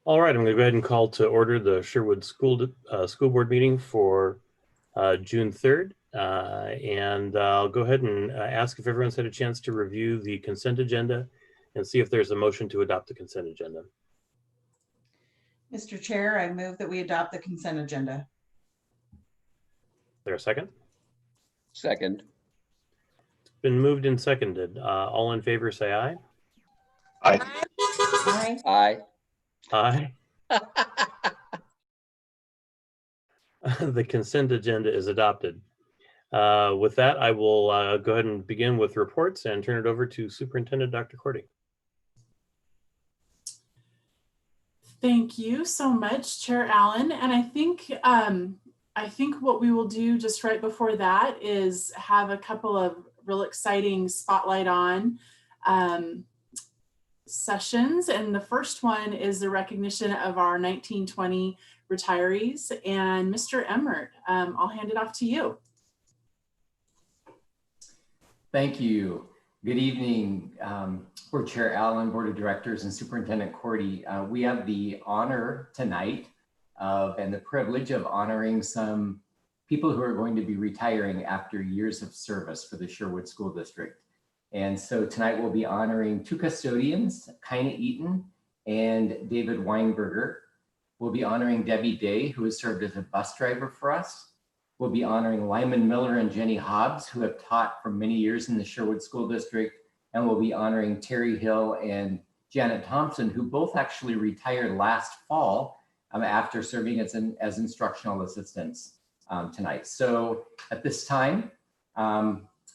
All right, I'm going to go ahead and call to order the Sherwood School Board meeting for June 3rd. And I'll go ahead and ask if everyone's had a chance to review the consent agenda and see if there's a motion to adopt the consent agenda. Mr. Chair, I move that we adopt the consent agenda. Is there a second? Second. It's been moved and seconded. All in favor, say aye. Aye. Aye. Aye. Aye. The consent agenda is adopted. With that, I will go ahead and begin with reports and turn it over to Superintendent Dr. Korte. Thank you so much, Chair Allen. And I think what we will do just right before that is have a couple of real exciting spotlight on sessions. And the first one is the recognition of our 1920 retirees. And Mr. Emmert, I'll hand it off to you. Thank you. Good evening, Board Chair Allen, Board of Directors, and Superintendent Korte. We have the honor tonight and the privilege of honoring some people who are going to be retiring after years of service for the Sherwood School District. And so tonight we'll be honoring two custodians, Kina Eaton and David Weinberger. We'll be honoring Debbie Day, who has served as a bus driver for us. We'll be honoring Lyman Miller and Jenny Hobbs, who have taught for many years in the Sherwood School District. And we'll be honoring Terry Hill and Janet Thompson, who both actually retired last fall after serving as instructional assistants tonight. So at this time,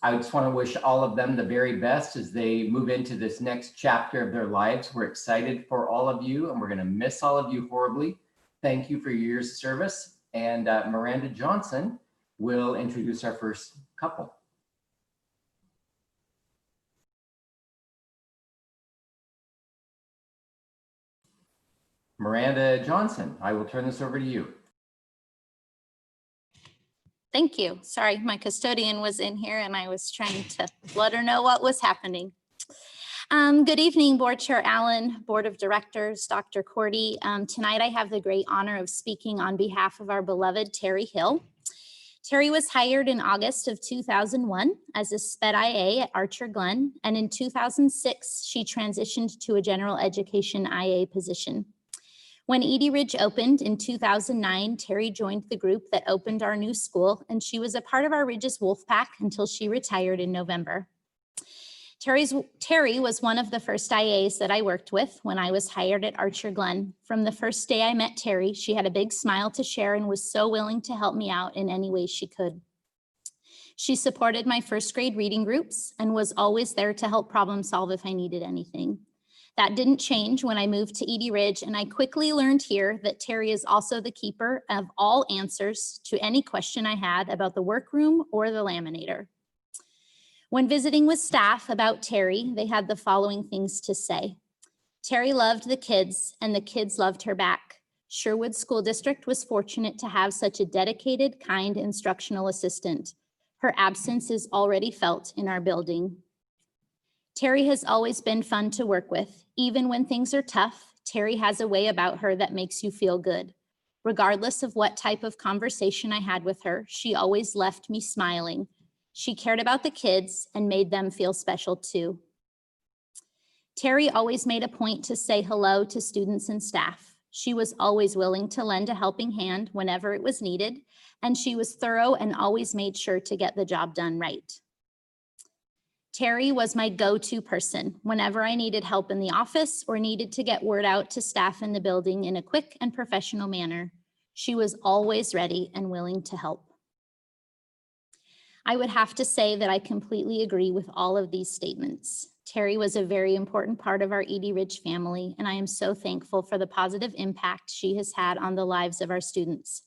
I just want to wish all of them the very best as they move into this next chapter of their lives. We're excited for all of you, and we're going to miss all of you horribly. Thank you for your years of service. And Miranda Johnson will introduce our first couple. Miranda Johnson, I will turn this over to you. Thank you. Sorry, my custodian was in here and I was trying to let her know what was happening. Good evening, Board Chair Allen, Board of Directors, Dr. Korte. Tonight I have the great honor of speaking on behalf of our beloved Terry Hill. Terry was hired in August of 2001 as a SPED IA at Archer Glen, and in 2006 she transitioned to a general education IA position. When Edie Ridge opened in 2009, Terry joined the group that opened our new school, and she was a part of our Ridges Wolfpack until she retired in November. Terry was one of the first IAs that I worked with when I was hired at Archer Glen. From the first day I met Terry, she had a big smile to share and was so willing to help me out in any way she could. She supported my first grade reading groups and was always there to help problem solve if I needed anything. That didn't change when I moved to Edie Ridge, and I quickly learned here that Terry is also the keeper of all answers to any question I had about the workroom or the laminator. When visiting with staff about Terry, they had the following things to say. Terry loved the kids and the kids loved her back. Sherwood School District was fortunate to have such a dedicated, kind instructional assistant. Her absence is already felt in our building. Terry has always been fun to work with. Even when things are tough, Terry has a way about her that makes you feel good. Regardless of what type of conversation I had with her, she always left me smiling. She cared about the kids and made them feel special too. Terry always made a point to say hello to students and staff. She was always willing to lend a helping hand whenever it was needed, and she was thorough and always made sure to get the job done right. Terry was my go-to person whenever I needed help in the office or needed to get word out to staff in the building in a quick and professional manner. She was always ready and willing to help. I would have to say that I completely agree with all of these statements. Terry was a very important part of our Edie Ridge family, and I am so thankful for the positive impact she has had on the lives of our students.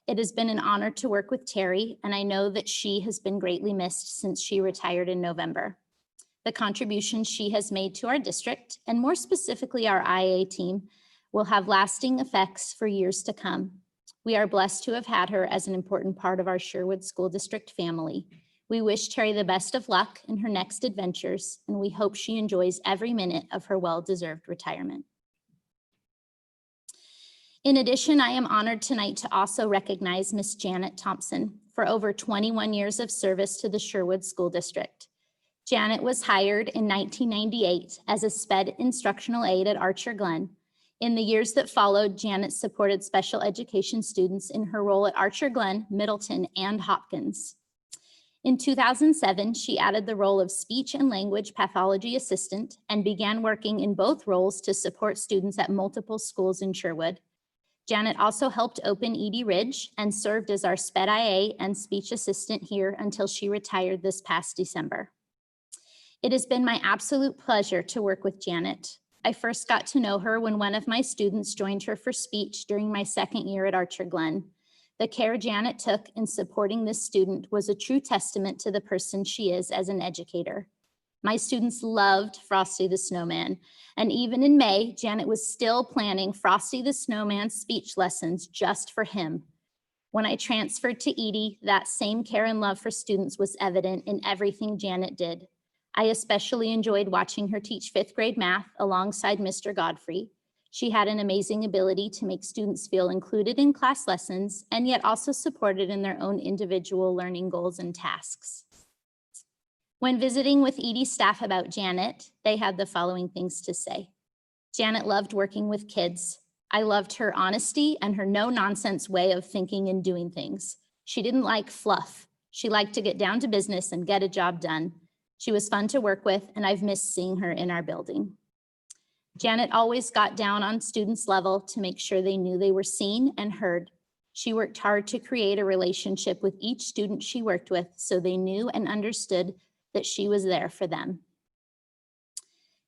It has been an honor to work with Terry, and I know that she has been greatly missed since she retired in November. The contributions she has made to our district, and more specifically our IA team, will have lasting effects for years to come. We are blessed to have had her as an important part of our Sherwood School District family. We wish Terry the best of luck in her next adventures, and we hope she enjoys every minute of her well-deserved retirement. In addition, I am honored tonight to also recognize Miss Janet Thompson for over 21 years of service to the Sherwood School District. Janet was hired in 1998 as a SPED instructional aide at Archer Glen. In the years that followed, Janet supported special education students in her role at Archer Glen, Middleton, and Hopkins. In 2007, she added the role of speech and language pathology assistant and began working in both roles to support students at multiple schools in Sherwood. Janet also helped open Edie Ridge and served as our SPED IA and speech assistant here until she retired this past December. It has been my absolute pleasure to work with Janet. I first got to know her when one of my students joined her for speech during my second year at Archer Glen. The care Janet took in supporting this student was a true testament to the person she is as an educator. My students loved Frosty the Snowman, and even in May, Janet was still planning Frosty the Snowman speech lessons just for him. When I transferred to Edie, that same care and love for students was evident in everything Janet did. I especially enjoyed watching her teach 5th grade math alongside Mr. Godfrey. She had an amazing ability to make students feel included in class lessons and yet also supported in their own individual learning goals and tasks. When visiting with Edie staff about Janet, they had the following things to say. Janet loved working with kids. I loved her honesty and her no-nonsense way of thinking and doing things. She didn't like fluff. She liked to get down to business and get a job done. She was fun to work with, and I've missed seeing her in our building. Janet always got down on students' level to make sure they knew they were seen and heard. She worked hard to create a relationship with each student she worked with so they knew and understood that she was there for them.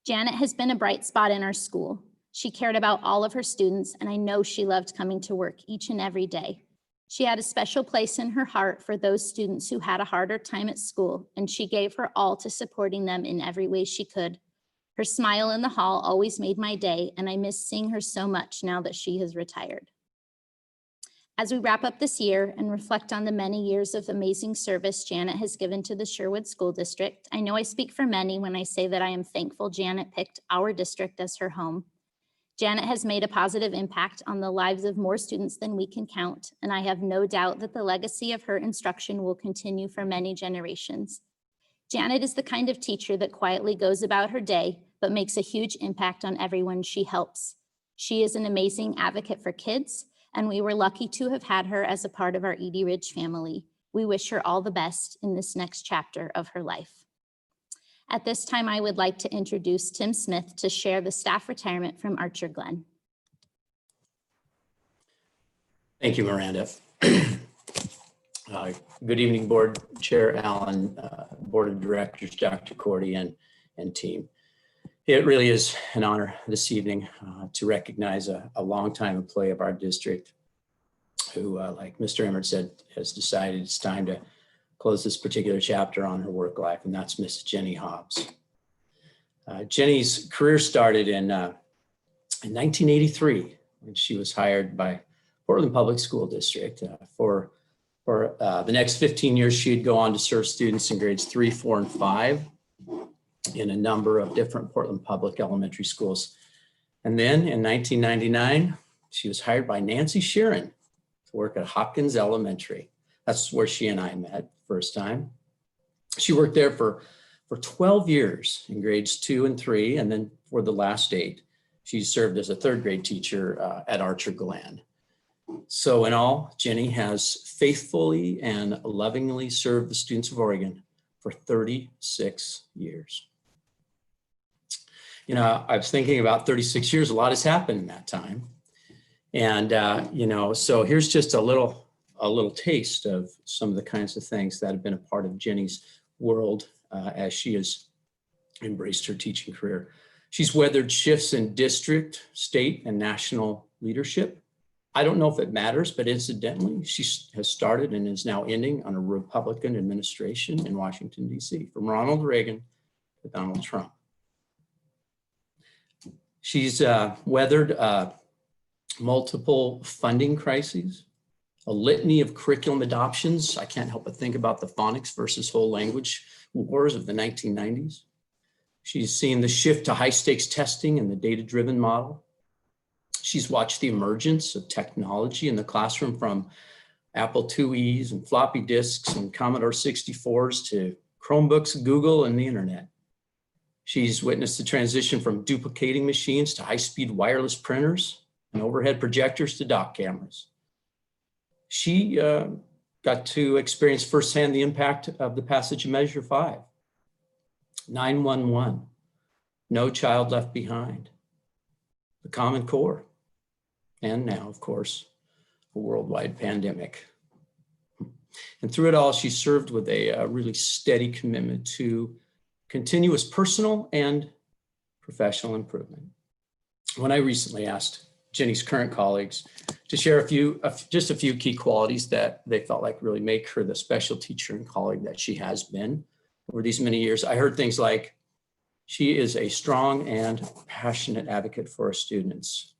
Janet has been a bright spot in our school. She cared about all of her students, and I know she loved coming to work each and every day. She had a special place in her heart for those students who had a harder time at school, and she gave her all to supporting them in every way she could. Her smile in the hall always made my day, and I miss seeing her so much now that she has retired. As we wrap up this year and reflect on the many years of amazing service Janet has given to the Sherwood School District, I know I speak for many when I say that I am thankful Janet picked our district as her home. Janet has made a positive impact on the lives of more students than we can count, and I have no doubt that the legacy of her instruction will continue for many generations. Janet is the kind of teacher that quietly goes about her day, but makes a huge impact on everyone she helps. She is an amazing advocate for kids, and we were lucky to have had her as a part of our Edie Ridge family. We wish her all the best in this next chapter of her life. At this time, I would like to introduce Tim Smith to share the staff retirement from Archer Glen. Thank you, Miranda. Good evening, Board Chair Allen, Board of Directors, Dr. Cordy, and team. It really is an honor this evening to recognize a longtime employee of our district who, like Mr. Emmert said, has decided it's time to close this particular chapter on her work life, and that's Miss Jenny Hobbs. Jenny's career started in 1983 when she was hired by Portland Public School District. For the next 15 years, she'd go on to serve students in grades 3, 4, and 5 in a number of different Portland Public elementary schools. And then in 1999, she was hired by Nancy Sheeran to work at Hopkins Elementary. That's where she and I met first time. She worked there for 12 years in grades 2 and 3, and then for the last 8, she served as a 3rd grade teacher at Archer Glen. So in all, Jenny has faithfully and lovingly served the students of Oregon for 36 years. You know, I was thinking about 36 years, a lot has happened in that time. And, you know, so here's just a little taste of some of the kinds of things that have been a part of Jenny's world as she has embraced her teaching career. She's weathered shifts in district, state, and national leadership. I don't know if it matters, but incidentally, she has started and is now ending on a Republican administration in Washington, D.C., from Ronald Reagan to Donald Trump. She's weathered multiple funding crises, a litany of curriculum adoptions. I can't help but think about the phonics versus whole language wars of the 1990s. She's seen the shift to high stakes testing and the data-driven model. She's watched the emergence of technology in the classroom, from Apple IIe's and floppy disks and Commodore 64s to Chromebooks, Google, and the internet. She's witnessed the transition from duplicating machines to high-speed wireless printers and overhead projectors to dock cameras. She got to experience firsthand the impact of the passage of Measure 5, 911, No Child Left Behind, the Common Core, and now, of course, a worldwide pandemic. And through it all, she served with a really steady commitment to continuous personal and professional improvement. When I recently asked Jenny's current colleagues to share just a few key qualities that they felt like really make her the special teacher and colleague that she has been over these many years, I heard things like, she is a strong and passionate advocate for her students.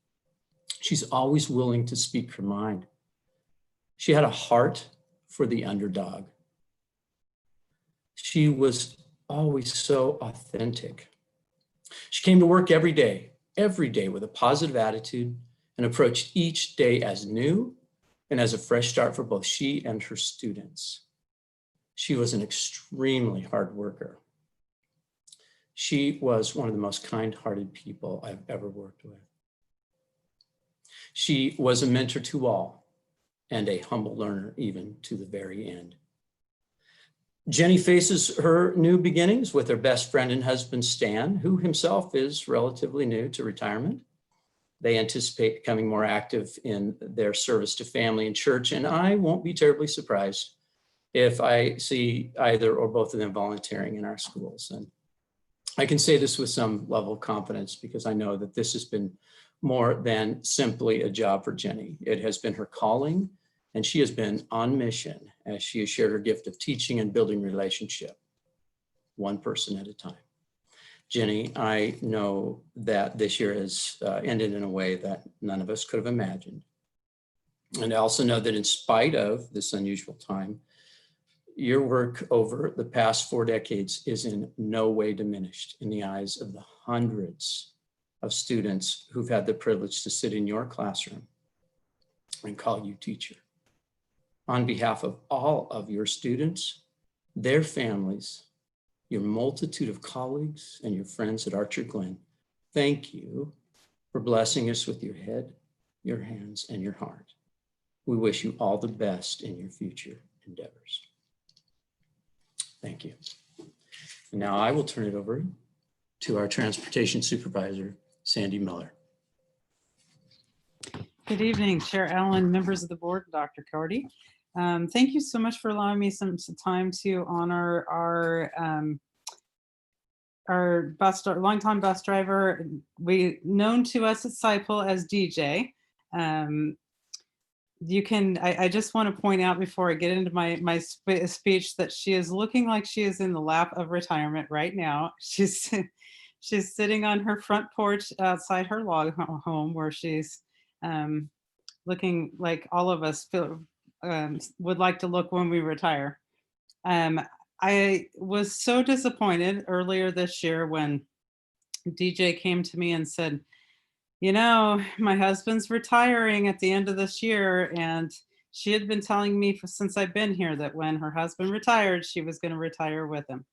She's always willing to speak her mind. She had a heart for the underdog. She was always so authentic. She came to work every day with a positive attitude, and approached each day as new and as a fresh start for both she and her students. She was an extremely hard worker. She was one of the most kind-hearted people I've ever worked with. She was a mentor to all and a humble learner even to the very end. Jenny faces her new beginnings with her best friend and husband, Stan, who himself is relatively new to retirement. They anticipate becoming more active in their service to family and church, and I won't be terribly surprised if I see either or both of them volunteering in our schools. And I can say this with some level of confidence because I know that this has been more than simply a job for Jenny. It has been her calling, and she has been on mission as she has shared her gift of teaching and building relationship, one person at a time. Jenny, I know that this year has ended in a way that none of us could have imagined. And I also know that in spite of this unusual time, your work over the past 4 decades is in no way diminished in the eyes of the hundreds of students who've had the privilege to sit in your classroom and call you teacher. On behalf of all of your students, their families, your multitude of colleagues, and your friends at Archer Glen, thank you for blessing us with your head, your hands, and your heart. We wish you all the best in your future endeavors. Thank you. And now I will turn it over to our transportation supervisor, Sandy Miller. Good evening, Chair Allen, members of the board, Dr. Cardy. Thank you so much for allowing me some time to honor our longtime bus driver, known to us at SIPL as DJ. I just want to point out before I get into my speech that she is looking like she is in the lap of retirement right now. She's sitting on her front porch outside her log home where she's looking like all of us would like to look when we retire. I was so disappointed earlier this year when DJ came to me and said, you know, my husband's retiring at the end of this year, and she had been telling me since I've been here that when her husband retired, she was going to retire with him.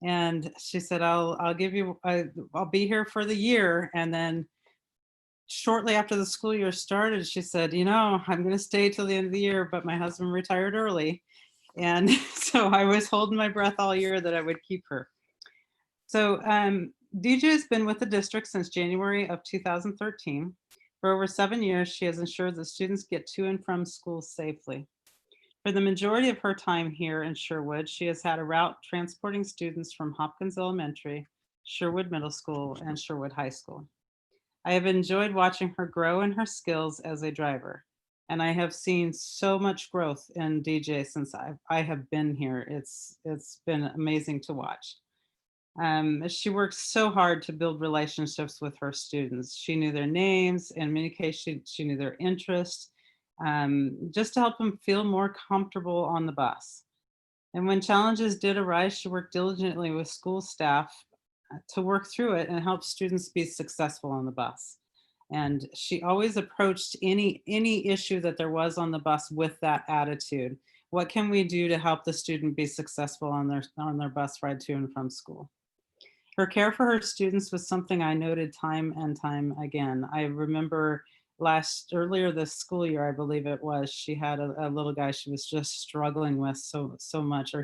And she said, I'll be here for the year. And then shortly after the school year started, she said, you know, I'm going to stay till the end of the year, but my husband retired early. And so I was holding my breath all year that I would keep her. So DJ has been with the district since January of 2013. For over 7 years, she has ensured that students get to and from school safely. For the majority of her time here in Sherwood, she has had a route transporting students from Hopkins Elementary, Sherwood Middle School, and Sherwood High School. I have enjoyed watching her grow in her skills as a driver, and I have seen so much growth in DJ since I have been here. It's been amazing to watch. She worked so hard to build relationships with her students. She knew their names, and in many cases, she knew their interests, just to help them feel more comfortable on the bus. And when challenges did arise, she worked diligently with school staff to work through it and help students be successful on the bus. And she always approached any issue that there was on the bus with that attitude. What can we do to help the student be successful on their bus ride to and from school? Her care for her students was something I noted time and time again. I remember earlier this school year, I believe it was, she had a little guy she was just struggling with so much,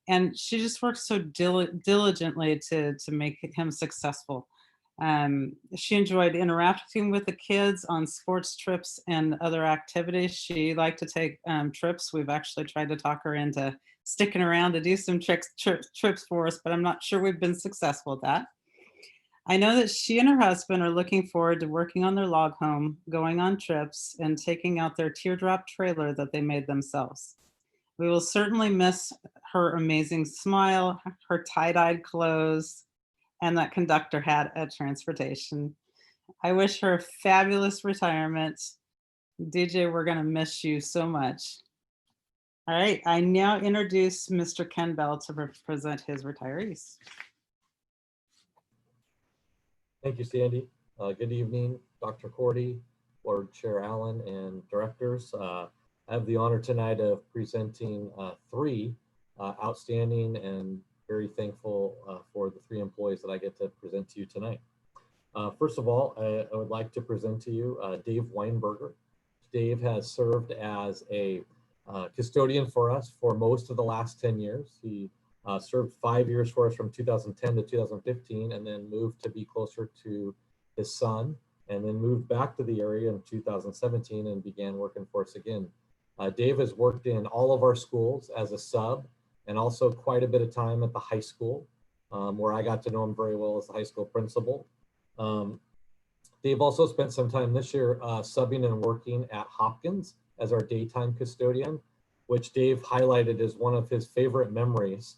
and she just worked so diligently to make him successful. She enjoyed interacting with the kids on sports trips and other activities. She liked to take trips. We've actually tried to talk her into sticking around to do some trips for us, but I'm not sure we've been successful at that. I know that she and her husband are looking forward to working on their log home, going on trips, and taking out their teardrop trailer that they made themselves. We will certainly miss her amazing smile, her tie-dyed clothes, and that conductor hat at transportation. I wish her a fabulous retirement. DJ, we're gonna miss you so much. All right, I now introduce Mr. Ken Bell to present his retirees. Thank you, Sandy. Good evening, Dr. Cordy, Board Chair Allen, and directors. I have the honor tonight of presenting three outstanding and very thankful for the three employees that I get to present to you tonight. First of all, I would like to present to you Dave Weinberger. Dave has served as a custodian for us for most of the last 10 years. He served 5 years for us from 2010 to 2015, and then moved to be closer to his son, and then moved back to the area in 2017 and began working for us again. Dave has worked in all of our schools as a sub, and also quite a bit of time at the high school, where I got to know him very well as the high school principal. Dave also spent some time this year subbing and working at Hopkins as our daytime custodian, which Dave highlighted as one of his favorite memories.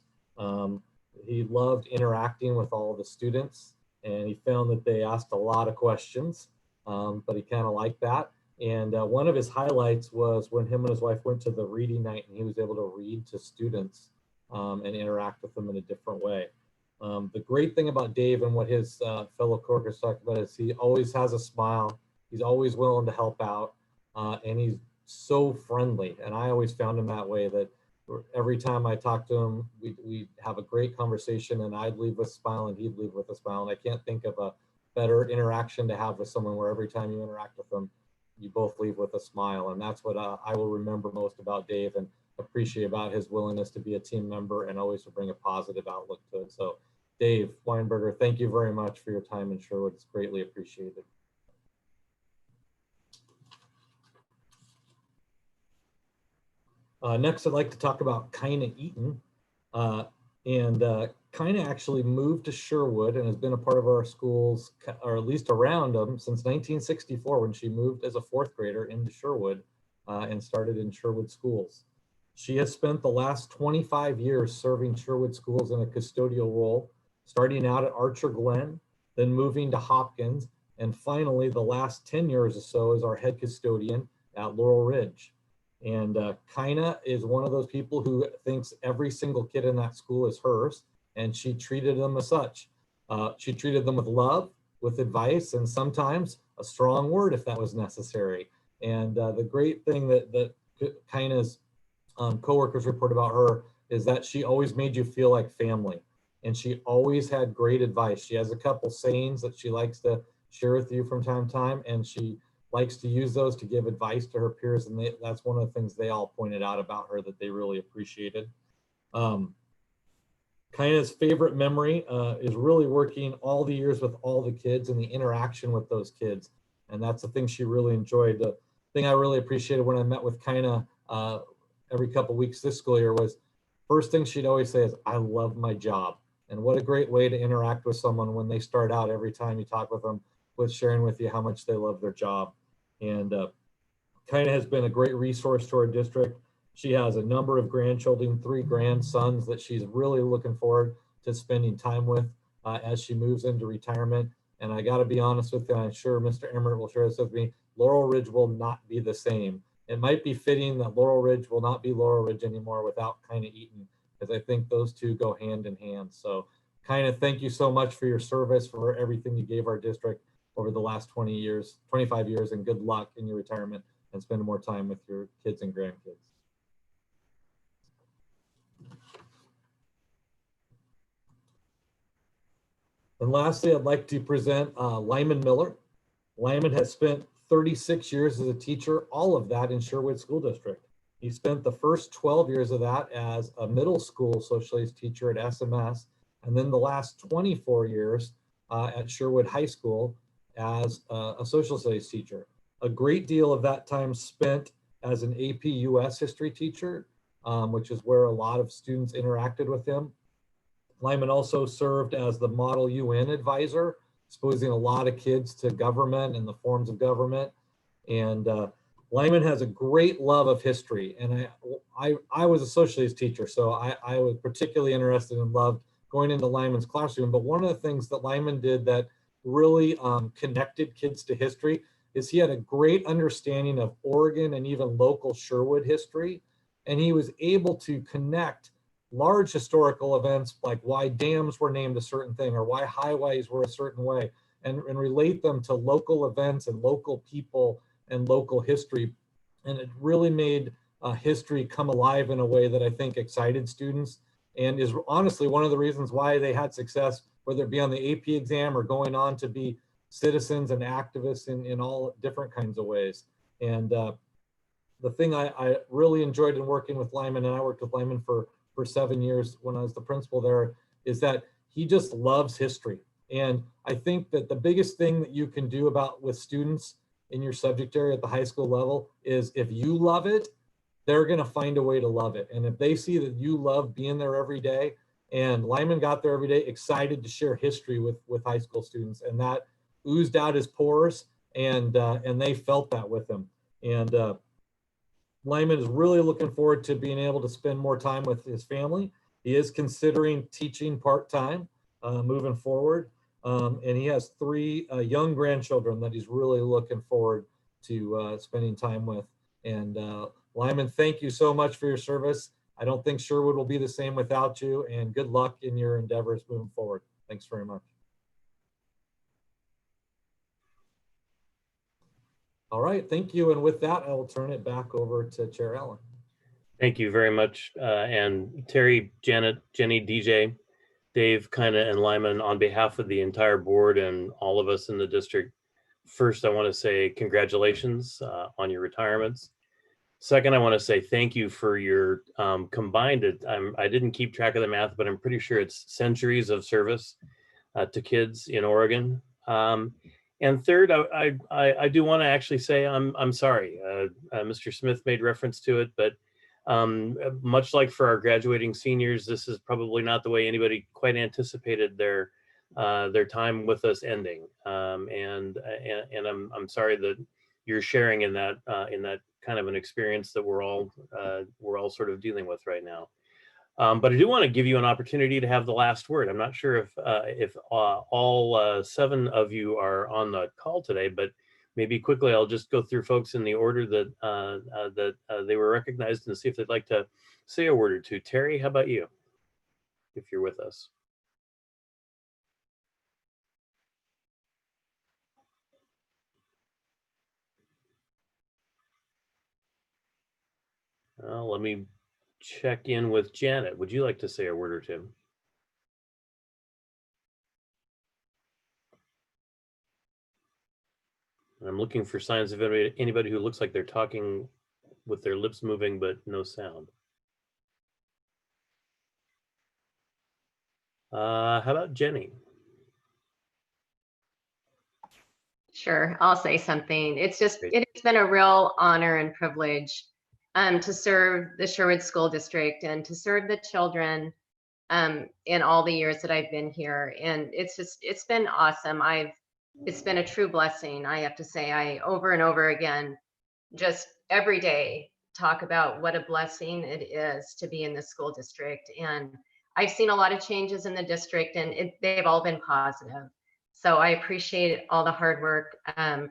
He loved interacting with all the students, and he found that they asked a lot of questions, but he kind of liked that. And one of his highlights was when him and his wife went to the reading night, and he was able to read to students and interact with them in a different way. The great thing about Dave and what his fellow coworkers talk about is he always has a smile. He's always willing to help out, and he's so friendly. And I always found him that way, that every time I talk to him, we have a great conversation, and I'd leave with a smile and he'd leave with a smile. And I can't think of a better interaction to have with someone where every time you interact with them, you both leave with a smile. And that's what I will remember most about Dave and appreciate about his willingness to be a team member and always to bring a positive outlook to it. So Dave Weinberger, thank you very much for your time in Sherwood. It's greatly appreciated. Next, I'd like to talk about Kaina Eaton. Kaina actually moved to Sherwood and has been a part of our schools, or at least around them, since 1964, when she moved as a fourth grader into Sherwood and started in Sherwood schools. She has spent the last 25 years serving Sherwood schools in a custodial role, starting out at Archer Glen, then moving to Hopkins, and finally the last 10 years or so as our head custodian at Laurel Ridge. And Kaina is one of those people who thinks every single kid in that school is hers, and she treated them as such. She treated them with love, with advice, and sometimes a strong word if that was necessary. And the great thing that Kaina's coworkers report about her is that she always made you feel like family, and she always had great advice. She has a couple sayings that she likes to share with you from time to time, and she likes to use those to give advice to her peers, and that's one of the things they all pointed out about her that they really appreciated. Kaina's favorite memory is really working all the years with all the kids and the interaction with those kids, and that's the thing she really enjoyed. The thing I really appreciated when I met with Kaina every couple weeks this school year was, first thing she'd always say is, "I love my job." And what a great way to interact with someone when they start out, every time you talk with them, with sharing with you how much they love their job. And Kaina has been a great resource to our district. She has a number of grandchildren, 3 grandsons that she's really looking forward to spending time with as she moves into retirement. And I got to be honest with you, I'm sure Mr. Emmert will share this with me, Laurel Ridge will not be the same. It might be fitting that Laurel Ridge will not be Laurel Ridge anymore without Kaina Eaton, because I think those two go hand in hand. So Kaina, thank you so much for your service, for everything you gave our district. over the last 20 years, 25 years, and good luck in your retirement and spending more time with your kids and grandkids. And lastly, I'd like to present Lyman Miller. Lyman has spent 36 years as a teacher, all of that in Sherwood School District. He spent the first 12 years of that as a middle school social studies teacher at SMS, and then the last 24 years at Sherwood High School as a social studies teacher. A great deal of that time spent as an AP US history teacher, which is where a lot of students interacted with him. Lyman also served as the Model UN advisor, exposing a lot of kids to government and the forms of government. And Lyman has a great love of history. And I was a social studies teacher, so I was particularly interested and loved going into Lyman's classroom. But one of the things that Lyman did that really connected kids to history is he had a great understanding of Oregon and even local Sherwood history. And he was able to connect large historical events like why dams were named a certain thing or why highways were a certain way, and relate them to local events and local people and local history. And it really made history come alive in a way that I think excited students and is honestly one of the reasons why they had success, whether it be on the AP exam or going on to be citizens and activists in all different kinds of ways. And the thing I really enjoyed in working with Lyman, and I worked with Lyman for 7 years when I was the principal there, is that he just loves history. And I think that the biggest thing that you can do with students in your subject area at the high school level is if you love it, they're going to find a way to love it. And if they see that you love being there every day, and Lyman got there every day excited to share history with high school students, and that oozed out his pores, and they felt that with him. And Lyman is really looking forward to being able to spend more time with his family. He is considering teaching part-time moving forward. And he has 3 young grandchildren that he's really looking forward to spending time with. And Lyman, thank you so much for your service. I don't think Sherwood will be the same without you, and good luck in your endeavors moving forward. Thanks very much. All right, thank you. And with that, I will turn it back over to Chair Allen. Thank you very much. And Terry, Janet, Jenny, DJ, Dave, Kinda, and Lyman, on behalf of the entire board and all of us in the district, first, I want to say congratulations on your retirements. Second, I want to say thank you for your combined, I didn't keep track of the math, but I'm pretty sure it's centuries of service to kids in Oregon. And third, I do want to actually say I'm sorry. Mr. Smith made reference to it, but much like for our graduating seniors, this is probably not the way anybody quite anticipated their time with us ending. And I'm sorry that you're sharing in that kind of an experience that we're all sort of dealing with right now. But I do want to give you an opportunity to have the last word. I'm not sure if all 7 of you are on the call today, but maybe quickly I'll just go through folks in the order that they were recognized and see if they'd like to say a word or two. Terry, how about you, if you're with us? Let me check in with Janet. Would you like to say a word or two? I'm looking for signs of anybody who looks like they're talking with their lips moving, but no sound. How about Jenny? Sure, I'll say something. It's been a real honor and privilege to serve the Sherwood School District and to serve the children in all the years that I've been here. And it's been awesome. It's been a true blessing. I have to say, I over and over again, just every day talk about what a blessing it is to be in the school district. And I've seen a lot of changes in the district, and they've all been positive. So I appreciate all the hard work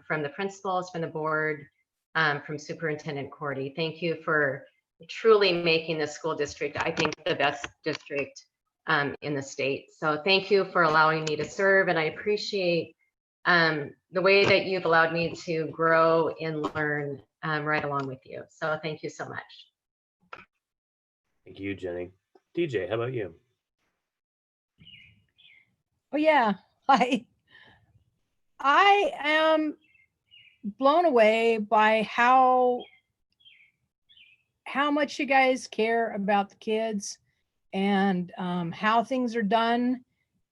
from the principals, from the board, from Superintendent Cordy. Thank you for truly making the school district, I think, the best district in the state. So thank you for allowing me to serve, and I appreciate the way that you've allowed me to grow and learn right along with you. So thank you so much. Thank you, Jenny. DJ, how about you? Oh yeah, I am blown away by how much you guys care about the kids and how things are done.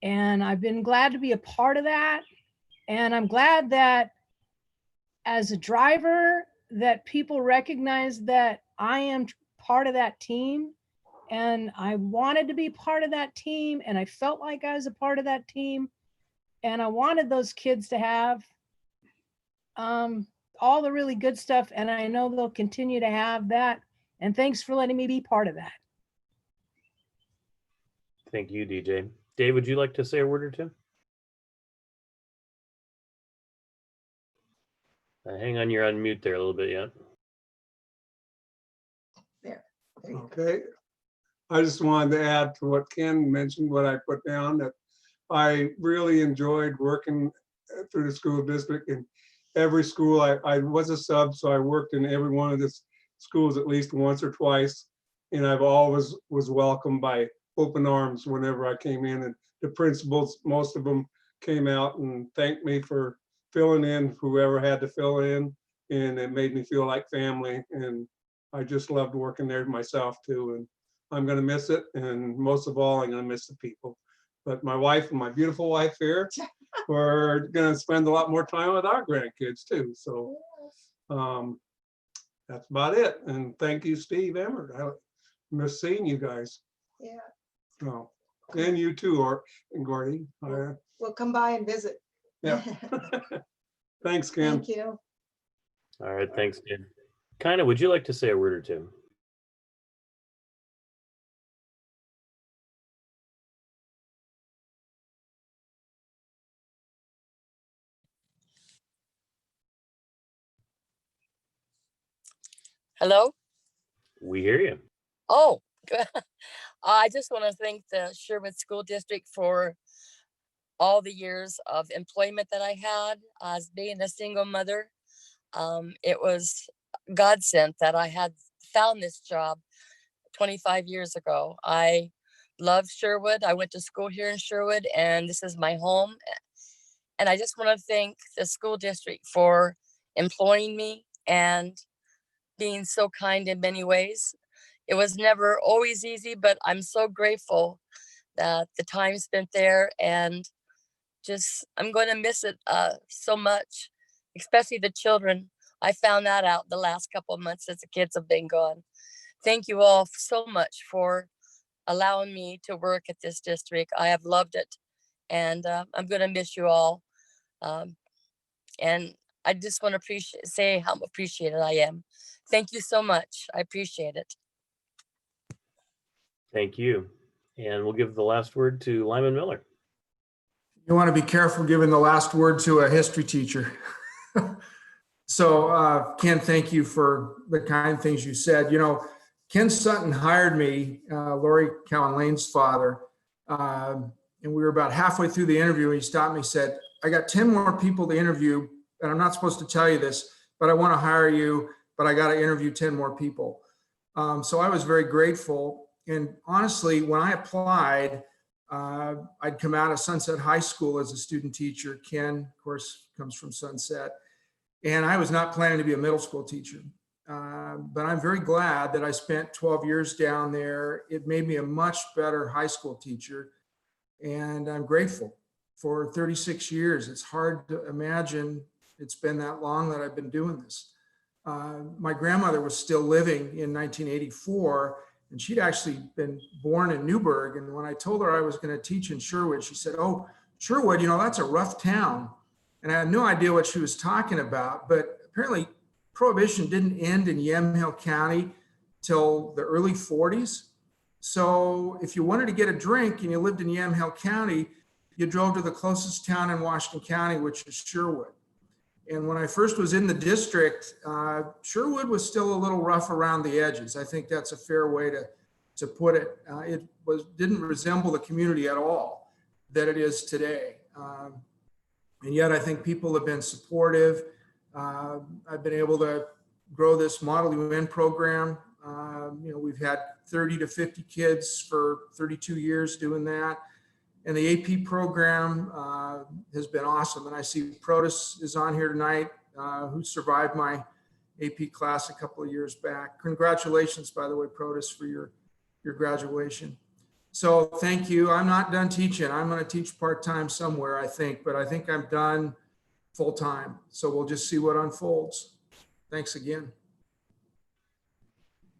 And I've been glad to be a part of that. And I'm glad that as a driver, that people recognize that I am part of that team. And I wanted to be part of that team. And I felt like I was a part of that team. And I wanted those kids to have all the really good stuff. And I know they'll continue to have that. And thanks for letting me be part of that. Thank you, DJ. Dave, would you like to say a word or two? Hang on, you're on mute there a little bit yet. Okay. I just wanted to add to what Ken mentioned, what I put down, that I really enjoyed working through the school district. In every school, I was a sub, so I worked in every one of the schools at least once or twice. And I've always was welcomed by open arms whenever I came in. And the principals, most of them came out and thanked me for filling in whoever had to fill in. And it made me feel like family. And I just loved working there myself too. And I'm gonna miss it. And most of all, I'm gonna miss the people. But my wife and my beautiful wife here, we're gonna spend a lot more time with our grandkids too. So that's about it. And thank you, Steve Emmert. I miss seeing you guys. Yeah. Oh, and you too, and Gordy. We'll come by and visit. Yeah. Thanks, Ken. Thank you. All right, thanks, Ken. Kinda, would you like to say a word or two? Hello? We hear you. Oh, I just want to thank the Sherwood School District for all the years of employment that I had as being a single mother. It was God sent that I had found this job 25 years ago. I love Sherwood. I went to school here in Sherwood, and this is my home. And I just want to thank the school district for employing me and being so kind in many ways. It was never always easy, but I'm so grateful that the time spent there, and just I'm going to miss it so much, especially the children. I found that out the last couple of months as the kids have been gone. Thank you all so much for allowing me to work at this district. I have loved it, and I'm going to miss you all. And I just want to say how appreciated I am. Thank you so much. I appreciate it. Thank you. And we'll give the last word to Lyman Miller. You want to be careful giving the last word to a history teacher. So Ken, thank you for the kind things you said. You know, Ken Sutton hired me, Lori Cowan Lane's father, and we were about halfway through the interview, and he stopped me and said, I got 10 more people to interview, and I'm not supposed to tell you this, but I want to hire you, but I got to interview 10 more people. So I was very grateful. And honestly, when I applied, I'd come out of Sunset High School as a student teacher. Ken, of course, comes from Sunset. And I was not planning to be a middle school teacher. But I'm very glad that I spent 12 years down there. It made me a much better high school teacher. And I'm grateful for 36 years. It's hard to imagine it's been that long that I've been doing this. My grandmother was still living in 1984, and she'd actually been born in Newburgh. And when I told her I was going to teach in Sherwood, she said, oh, Sherwood, you know, that's a rough town. And I had no idea what she was talking about, but apparently Prohibition didn't end in Yamhill County till the early 40s. So if you wanted to get a drink and you lived in Yamhill County, you drove to the closest town in Washington County, which is Sherwood. And when I first was in the district, Sherwood was still a little rough around the edges. I think that's a fair way to put it. It didn't resemble the community at all that it is today. And yet I think people have been supportive. I've been able to grow this Model UN program. We've had 30 to 50 kids for 32 years doing that. And the AP program has been awesome. And I see Protus is on here tonight, who survived my AP class a couple of years back. Congratulations, by the way, Protus, for your graduation. So thank you. I'm not done teaching. I'm going to teach part-time somewhere, I think, but I think I'm done full-time. So we'll just see what unfolds. Thanks again.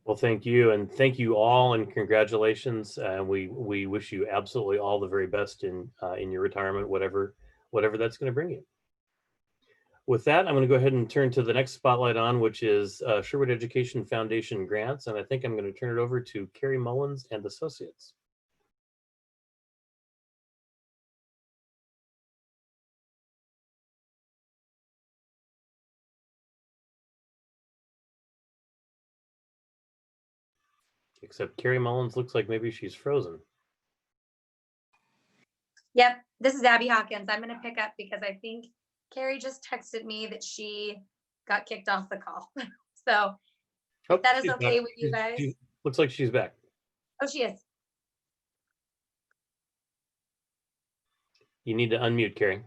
Well, thank you, and thank you all, and congratulations. We wish you absolutely all the very best in your retirement, whatever that's going to bring you. With that, I'm going to go ahead and turn to the next spotlight on, which is Sherwood Education Foundation grants, and I think I'm going to turn it over to Carrie Mullins and Associates. Except Carrie Mullins looks like maybe she's frozen. Yep, this is Abby Hawkins. I'm going to pick up because I think Carrie just texted me that she got kicked off the call. So if that is she's okay back. with you guys. Looks like she's back. Oh, she is. You need to unmute, Carrie.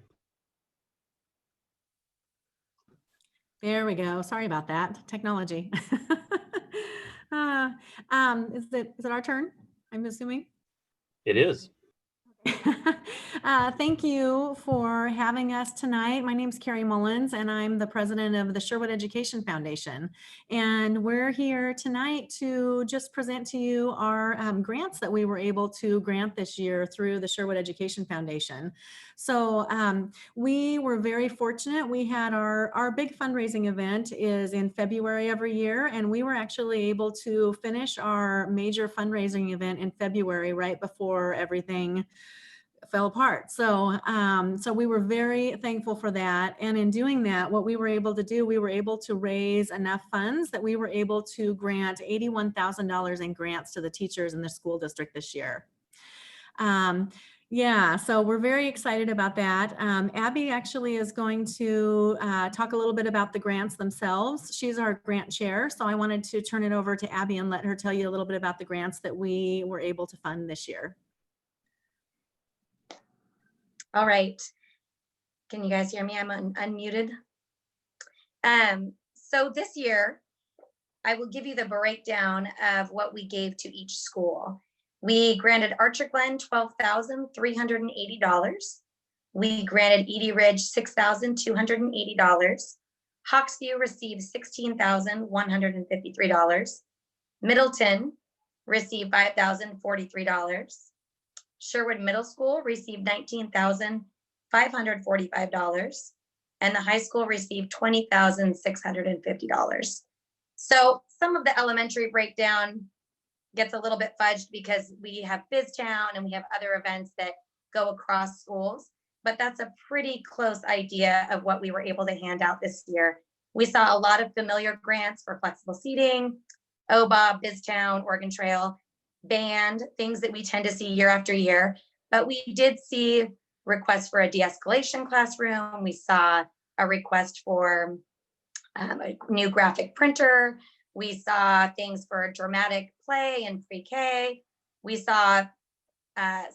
There we go. Sorry about that. Technology. Is it our turn? I'm assuming. It is. Thank you for having us tonight. My name is Carrie Mullins, and I'm the president of the Sherwood Education Foundation. And we're here tonight to just present to you our grants that we were able to grant this year through the Sherwood Education Foundation. So we were very fortunate. We had our big fundraising event is in February every year, and we were actually able to finish our major fundraising event in February right before everything fell apart. So we were very thankful for that. And in doing that, what we were able to do, we were able to raise enough funds that we were able to grant $81,000 in grants to the teachers in the school district this year. Yeah, so we're very excited about that. Abby actually is going to talk a little bit about the grants themselves. She's our grant chair, so I wanted to turn it over to Abby and let her tell you a little bit about the grants that we were able to fund this year. All right. Can you guys hear me? I'm unmuted. So this year, I will give you the breakdown of what we gave to each school. We granted Archer Glen $12,380. We granted Edie Ridge $6,280. Hawksview received $16,153. Middleton received $5,043. Sherwood Middle School received $19,545, and the high school received $20,650. So some of the elementary breakdown gets a little bit fudged because we have BizTown and we have other events that go across schools, but that's a pretty close idea of what we were able to hand out this year. We saw a lot of familiar grants for flexible seating, OBOB, BizTown, Oregon Trail, band, things that we tend to see year after year, but we did see requests for a de-escalation classroom. We saw a request for a new graphic printer. We saw things for dramatic play and pre-K. We saw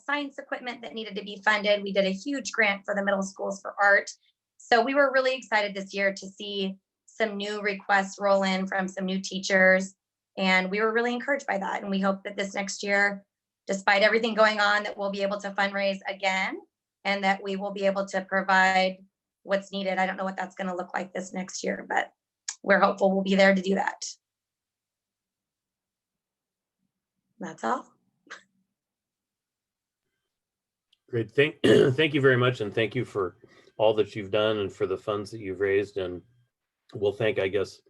science equipment that needed to be funded. We did a huge grant for the middle schools for art. So we were really excited this year to see some new requests roll in from some new teachers. And we were really encouraged by that. And we hope that this next year, despite everything going on, that we'll be able to fundraise again and that we will be able to provide what's needed. I don't know what that's going to look like this next year, but we're hopeful we'll be there to do that. That's all. Great. Thank you very much. And thank you for all that you've done and for the funds that you've raised. And we'll thank, I guess,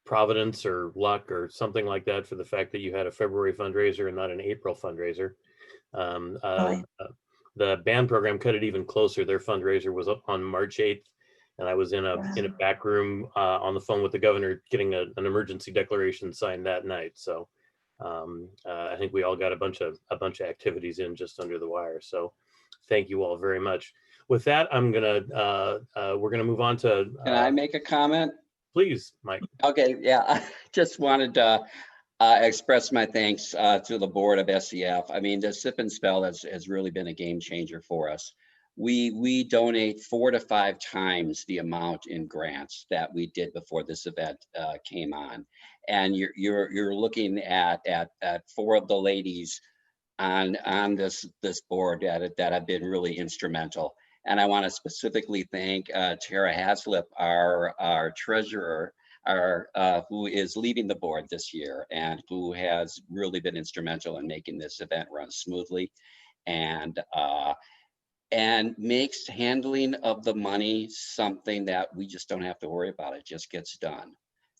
Providence or luck or something like that for the fact that you had a February fundraiser and not an April fundraiser. The band program cut it even closer. Their fundraiser was up on March 8th, and I was in a back room on the phone with the governor getting an emergency declaration signed that night. So I think we all got a bunch of activities in just under the wire. So thank you all very much. with that, we're gonna move on to. Can I make a comment? Please, Mike. Okay, yeah, I just wanted to express my thanks to the board of SCF. I mean, the Sip and Spell has really been a game changer for us. We donate 4 to 5 times the amount in grants that we did before this event came on, and you're looking at 4 of the ladies on this board that have been really instrumental. And I want to specifically thank Tara Haslip, our treasurer, who is leaving the board this year and who has really been instrumental in making this event run smoothly, and makes handling of the money something that we just don't have to worry about. It just gets done,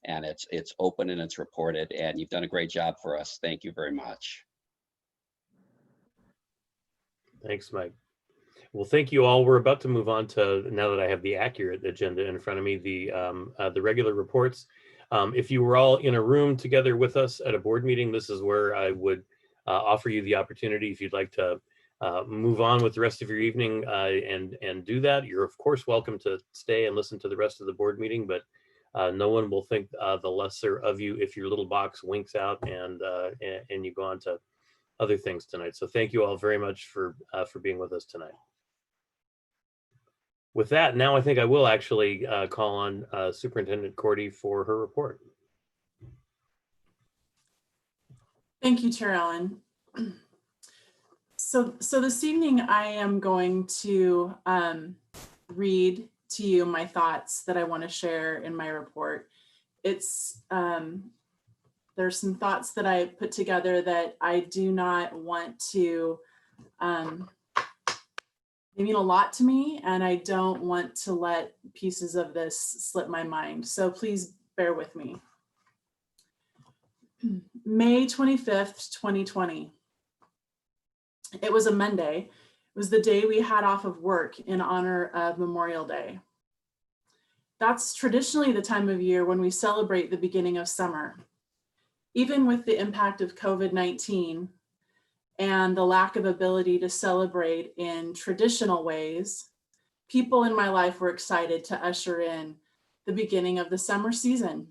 and it's open and it's reported, and you've done a great job for us. Thank you very much. Thanks, Mike. Well, thank you all. We're about to move on to, now that I have the accurate agenda in front of me, the regular reports. If you were all in a room together with us at a board meeting, this is where I would offer you the opportunity, if you'd like to move on with the rest of your evening and do that. You're of course welcome to stay and listen to the rest of the board meeting, but no one will think the lesser of you if your little box winks out and you go on to other things tonight. So thank you all very much for being with us tonight. With that, now I think I will actually call on Superintendent Cordy for her report. Thank you, Chair Allen. So this evening I am going to read to you my thoughts that I want to share in my report. It's there's some thoughts that I put together that I do not want to, they mean a lot to me, and I don't want to let pieces of this slip my mind. So please bear with me. May 25th, 2020. It was a Monday. It was the day we had off of work in honor of Memorial Day. That's traditionally the time of year when we celebrate the beginning of summer. Even with the impact of COVID-19 and the lack of ability to celebrate in traditional ways, people in my life were excited to usher in the beginning of the summer season.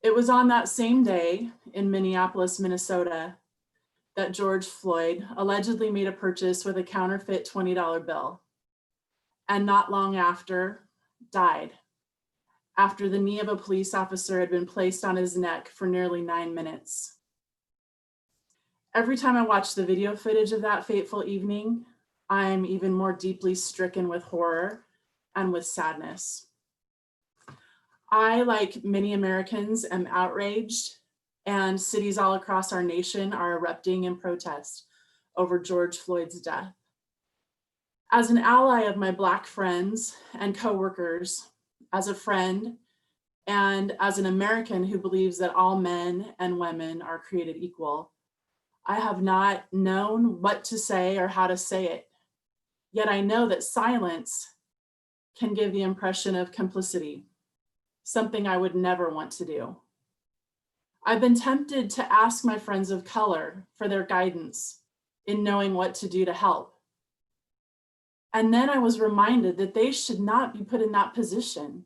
It was on that same day in Minneapolis, Minnesota, that George Floyd allegedly made a purchase with a counterfeit $20 bill, and not long after died, after the knee of a police officer had been placed on his neck for nearly 9 minutes. Every time I watch the video footage of that fateful evening, I'm even more deeply stricken with horror and with sadness. I, like many Americans, am outraged, and cities all across our nation are erupting in protest over George Floyd's death. As an ally of my Black friends and coworkers, as a friend, and as an American who believes that all men and women are created equal, I have not known what to say or how to say it. Yet I know that silence can give the impression of complicity, something I would never want to do. I've been tempted to ask my friends of color for their guidance in knowing what to do to help. And then I was reminded that they should not be put in that position.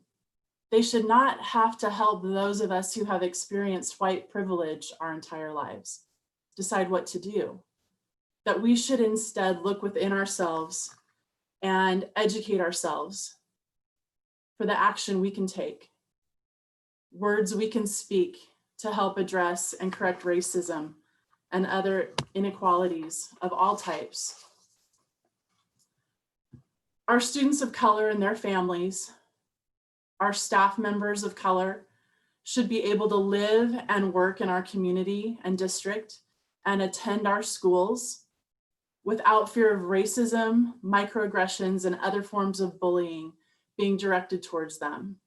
They should not have to help those of us who have experienced white privilege our entire lives decide what to do. That we should instead look within ourselves and educate ourselves for the action we can take, words we can speak to help address and correct racism and other inequalities of all types. Our students of color and their families, our staff members of color, should be able to live and work in our community and district and attend our schools without fear of racism, microaggressions, and other forms of bullying being directed towards them.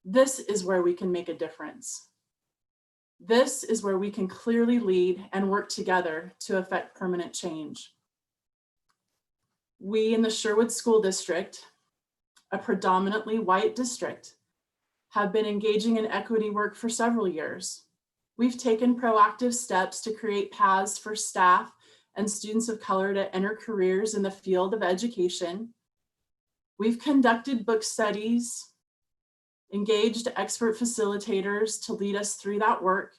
This is where we can make a difference. This is where we can clearly lead and work together to affect permanent change. We in the Sherwood School District, a predominantly white district, have been engaging in equity work for several years. We've taken proactive steps to create paths for staff and students of color to enter careers in the field of education. We've conducted book studies, engaged expert facilitators to lead us through that work.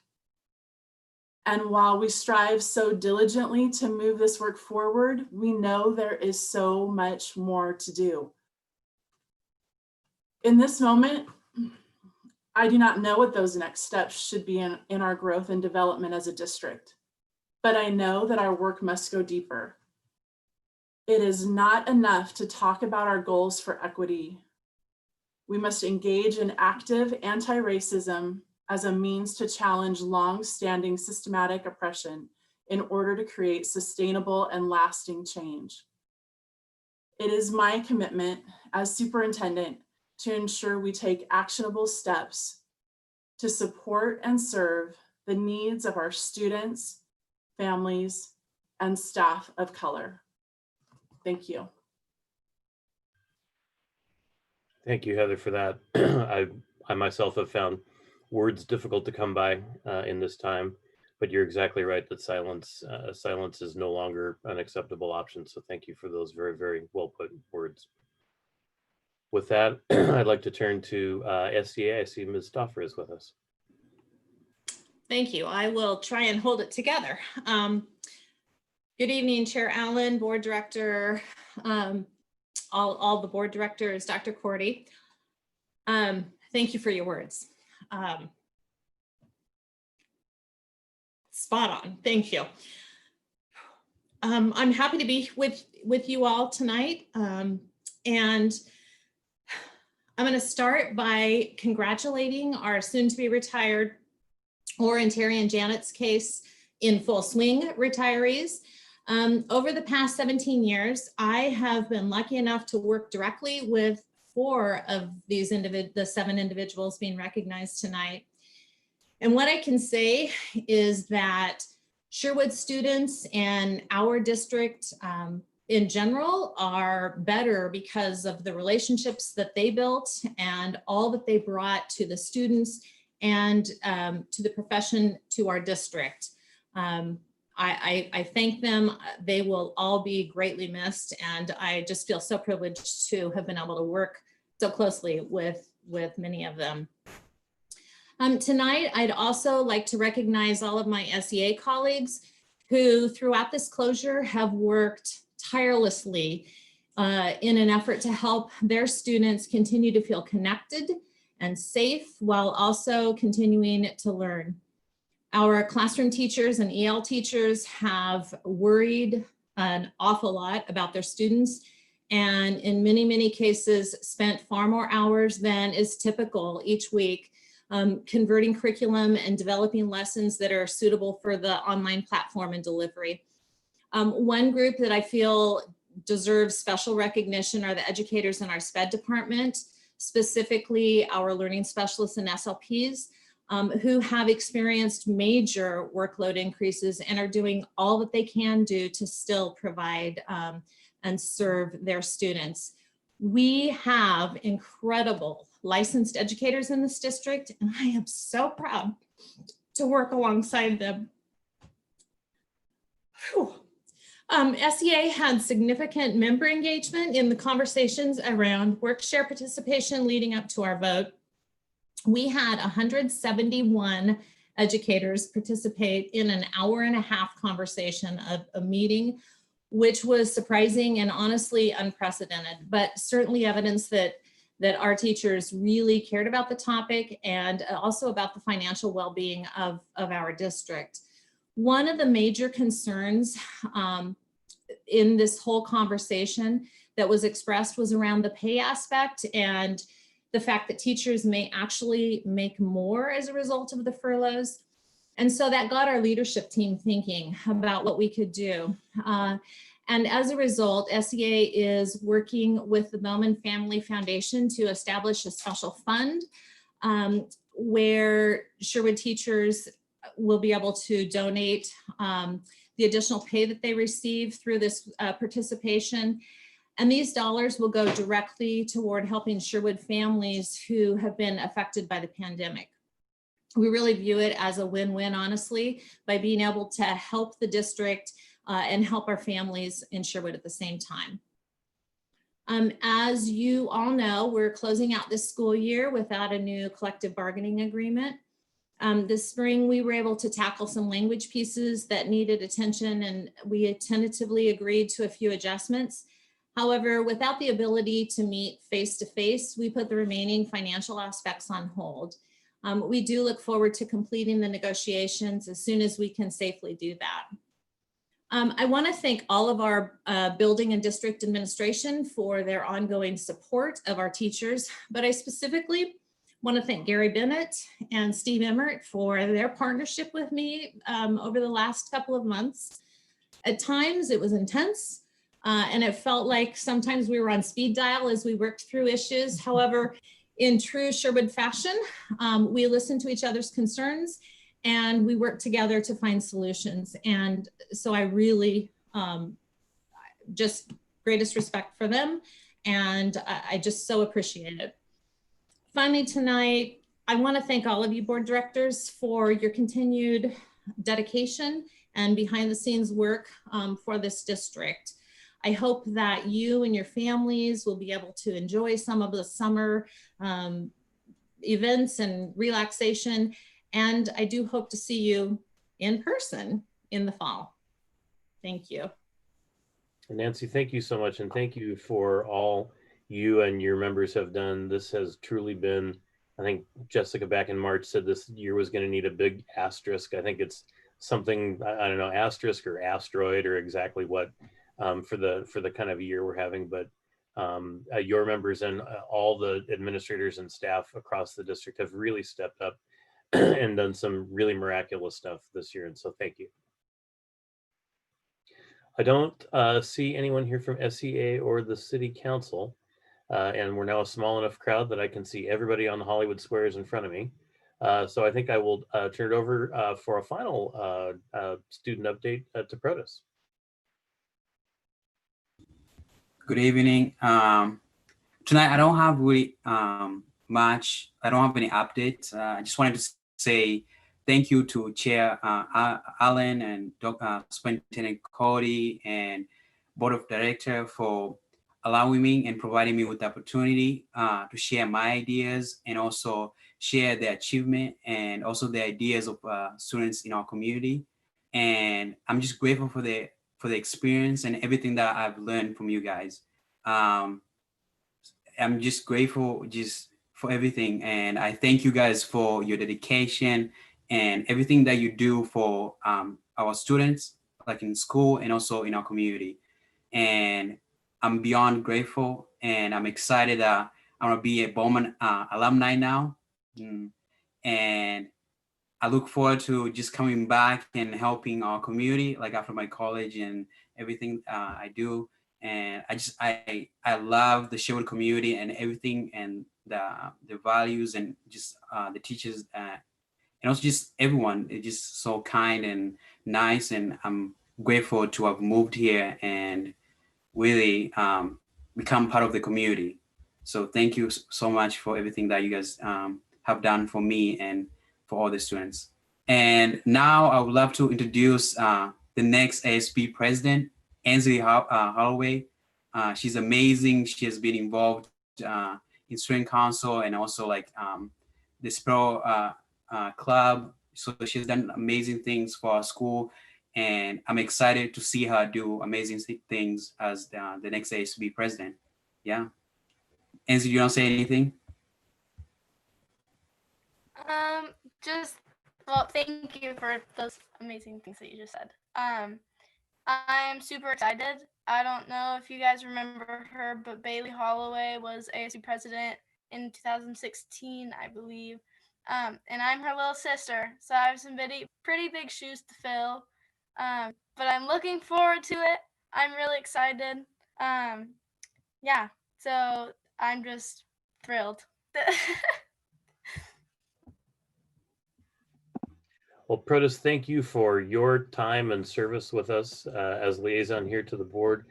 And while we strive so diligently to move this work forward, we know there is so much more to do. In this moment, I do not know what those next steps should be in our growth and development as a district, but I know that our work must go deeper. It is not enough to talk about our goals for equity. We must engage in active anti-racism as a means to challenge long-standing systematic oppression in order to create sustainable and lasting change. It is my commitment as superintendent to ensure we take actionable steps to support and serve the needs of our students, families, and staff of color. Thank you. Thank you, Heather, for that. I myself have found words difficult to come by in this time, but you're exactly right that silence is no longer an acceptable option. So thank you for those very, very well put words. With that, I'd like to turn to SCA. I see Ms. Stoffer is with us. Thank you. I will try and hold it together. Good evening, Chair Allen, Board Director, all the board directors, Dr. Cordy. Thank you for your words. Spot on. Thank you. I'm happy to be with you all tonight. And I'm going to start by congratulating our soon-to-be retired, or in Terry and Janet's case, in full swing retirees. Over the past 17 years, I have been lucky enough to work directly with 4 of these the 7 individuals being recognized tonight. And what I can say is that Sherwood students and our district in general are better because of the relationships that they built and all that they brought to the students and to the profession, to our district. I thank them. They will all be greatly missed, and I just feel so privileged to have been able to work so closely with many of them. Tonight, I'd also like to recognize all of my SEA colleagues who throughout this closure have worked tirelessly in an effort to help their students continue to feel connected and safe while also continuing to learn. Our classroom teachers and EL teachers have worried an awful lot about their students, and in many, many cases spent far more hours than is typical each week converting curriculum and developing lessons that are suitable for the online platform and delivery. One group that I feel deserves special recognition are the educators in our SPED department, specifically our learning specialists and SLPs, who have experienced major workload increases and are doing all that they can do to still provide and serve their students. We have incredible licensed educators in this district, and I am so proud to work alongside them. SEA had significant member engagement in the conversations around work share participation leading up to our vote. We had 171 educators participate in an hour-and-a-half conversation of a meeting, which was surprising and honestly unprecedented, but certainly evidence that our teachers really cared about the topic and also about the financial well-being of our district. One of the major concerns in this whole conversation that was expressed was around the pay aspect and the fact that teachers may actually make more as a result of the furloughs. And so that got our leadership team thinking about what we could do. And as a result, SEA is working with the Bowman Family Foundation to establish a special fund where Sherwood teachers will be able to donate the additional pay that they receive through this participation. And these dollars will go directly toward helping Sherwood families who have been affected by the pandemic. We really view it as a win-win, honestly, by being able to help the district and help our families in Sherwood at the same time. As you all know, we're closing out this school year without a new collective bargaining agreement. This spring, we were able to tackle some language pieces that needed attention, and we tentatively agreed to a few adjustments. However, without the ability to meet face-to-face, we put the remaining financial aspects on hold. We do look forward to completing the negotiations as soon as we can safely do that. I want to thank all of our building and district administration for their ongoing support of our teachers, but I specifically want to thank Gary Bennett and Steve Emmert for their partnership with me over the last couple of months. At times it was intense and it felt like sometimes we were on speed dial as we worked through issues. However, in true Sherwood fashion, we listened to each other's concerns and we worked together to find solutions. And so I really just greatest respect for them. And I just so appreciate it. Finally, tonight, I want to thank all of you board directors for your continued dedication and behind the scenes work for this district. I hope that you and your families will be able to enjoy some of the summer events and relaxation. And I do hope to see you in person in the fall. Thank you. And Nancy, thank you so much. And thank you for all you and your members have done. This has truly been, I think Jessica back in March said this year was going to need a big asterisk. I think it's something, I don't know, asterisk or asteroid or exactly what for the kind of year we're having, but your members and all the administrators and staff across the district have really stepped up and done some really miraculous stuff this year. And so thank you. I don't see anyone here from SEA or the City Council. And we're now a small enough crowd that I can see everybody on the Hollywood Squares in front of me. So I think I will turn it over for a final student update to Protus. Good evening. Tonight, I don't have really much. I don't have any updates. I just wanted to say thank you to Chair Allen and Superintendent Cody and Board of Directors for allowing me and providing me with the opportunity to share my ideas and also share the achievement and also the ideas of students in our community. And I'm just grateful for the experience and everything that I've learned from you guys. I'm just grateful just for everything. And I thank you guys for your dedication and everything that you do for our students, like in school and also in our community. And I'm beyond grateful and I'm excited that I'm gonna be a Bowman alumni now. And I look forward to just coming back and helping our community, like after my college and everything I do. And I love the Sherwood community and everything and the values and just the teachers and also just everyone is just so kind and nice. And I'm grateful to have moved here and really become part of the community. So thank you so much for everything that you guys have done for me and for all the students. And now I would love to introduce the next ASB president, Ansley Holloway. She's amazing. She has been involved in student council and also like the Sparrow Club. So she's done amazing things for our school. And I'm excited to see her do amazing things as the next ASB president. Yeah. Ansley, you want to say anything? Well, thank you for those amazing things that you just said. I'm super excited. I don't know if you guys remember her, but Bailey Holloway was ASB president in 2016, I believe. And I'm her little sister, so I have some pretty big shoes to fill. But I'm looking forward to it. I'm really excited. Yeah, so I'm just thrilled. Well, Protus, thank you for your time and service with us as liaison here to the board.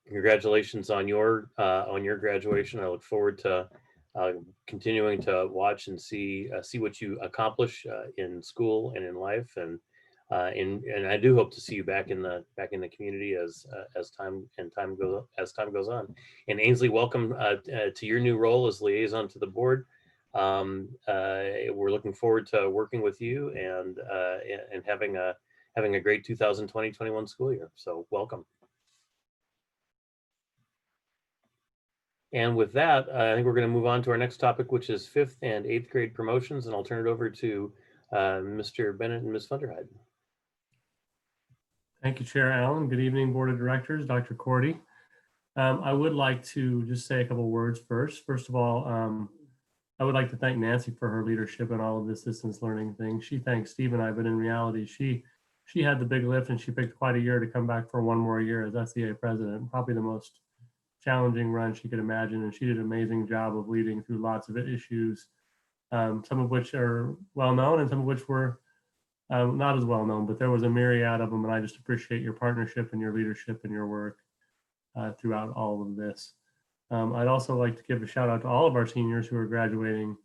Congratulations on your graduation. I look forward to continuing to watch and see what you accomplish in school and in life. And and I do hope to see you back in the community as time goes on. And Ainsley, welcome to your new role as liaison to the board. We're looking forward to working with you and having a great 2020-21 school year. So welcome. And with that, I think we're going to move on to our next topic, which is 5th and 8th grade promotions. And I'll turn it over to Mr. Bennett and Ms. Funderheide. Thank you, Chair Allen. Good evening, Board of Directors, Dr. Cordy. I would like to just say a couple words first. First of all, I would like to thank Nancy for her leadership in all of this distance learning thing. She thanked Steve and I, but in reality, she had the big lift and she picked quite a year to come back for one more year as SEA president, probably the most challenging run she could imagine. And she did an amazing job of leading through lots of issues, some of which are well known and some of which were not as well known, but there was a myriad of them. And I just appreciate your partnership and your leadership and your work throughout all of this. I'd also like to give a shout out to all of our seniors who are graduating,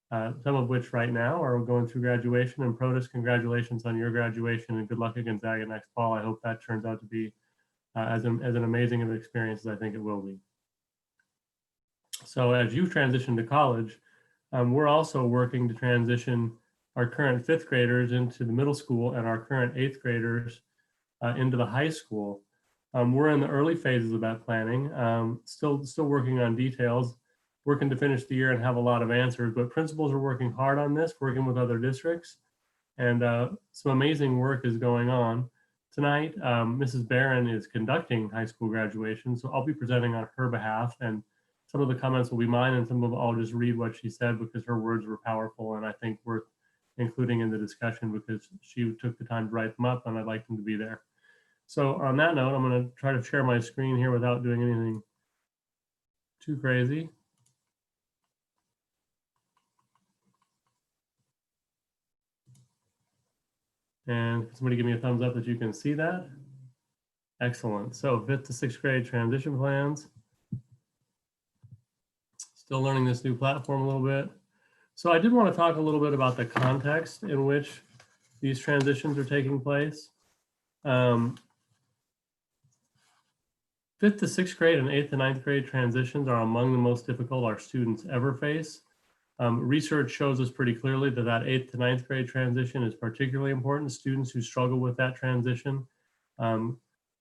some of which right now are going through graduation. And Protus, congratulations on your graduation and good luck at Gonzaga next fall. I hope that turns out to be as an amazing of an experience as I think it will be. So as you transition to college, we're also working to transition our current 5th graders into the middle school and our current 8th graders into the high school. We're in the early phases of that planning, still working on details, working to finish the year and have a lot of answers, but principals are working hard on this, working with other districts, and some amazing work is going on. Tonight, Mrs. Barron is conducting high school graduation, so I'll be presenting on her behalf, and some of the comments will be mine and some of I'll just read what she said because her words were powerful and I think worth including in the discussion because she took the time to write them up and I'd like them to be there. So on that note, I'm going to try to share my screen here without doing anything too crazy. And somebody give me a thumbs up that you can see that. Excellent. So 5th to 6th grade transition plans. Still learning this new platform a little bit. So I did want to talk a little bit about the context in which these transitions are taking place. 5th to 6th grade and 8th to 9th grade transitions are among the most difficult our students ever face. Research shows us pretty clearly that 8th to 9th grade transition is particularly important. Students who struggle with that transition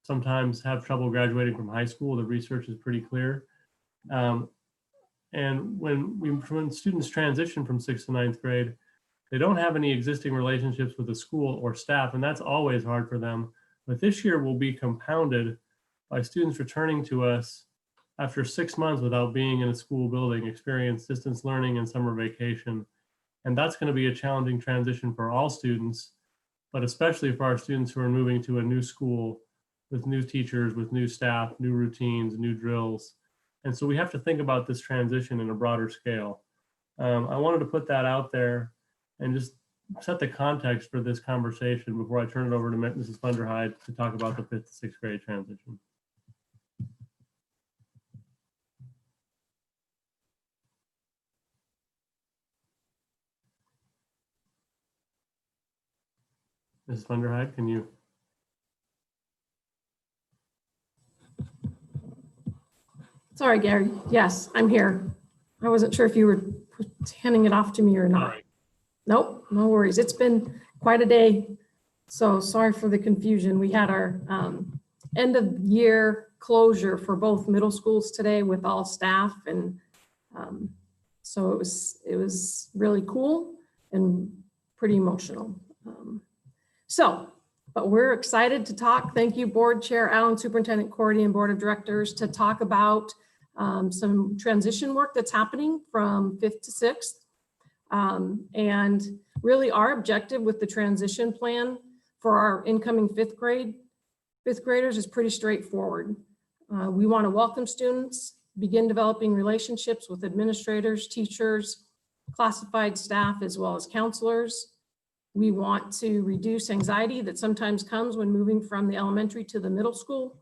sometimes have trouble graduating from high school. The research is pretty clear. And when students transition from 6th to 9th grade, they don't have any existing relationships with the school or staff, and that's always hard for them. But this year will be compounded by students returning to us after 6 months without being in a school building, experience distance learning and summer vacation. And that's going to be a challenging transition for all students, but especially for our students who are moving to a new school with new teachers, with new staff, new routines, new drills. And so we have to think about this transition in a broader scale. I wanted to put that out there and just set the context for this conversation before I turn it over to Mrs. Funderheide to talk about the 5th to 6th grade transition. Mrs. Funderheide, can you? Sorry, Gary. Yes, I'm here. I wasn't sure if you were handing it off to me or not. Nope, no worries. It's been quite a day. So sorry for the confusion. We had our end of year closure for both middle schools today with all staff. And so it was really cool and pretty emotional. But we're excited to talk. Thank you, Board Chair Allen, Superintendent Cordy, and Board of Directors to talk about some transition work that's happening from 5th to 6th. And really our objective with the transition plan for our incoming 5th graders is pretty straightforward. We want to welcome students, begin developing relationships with administrators, teachers, classified staff, as well as counselors. We want to reduce anxiety that sometimes comes when moving from the elementary to the middle school.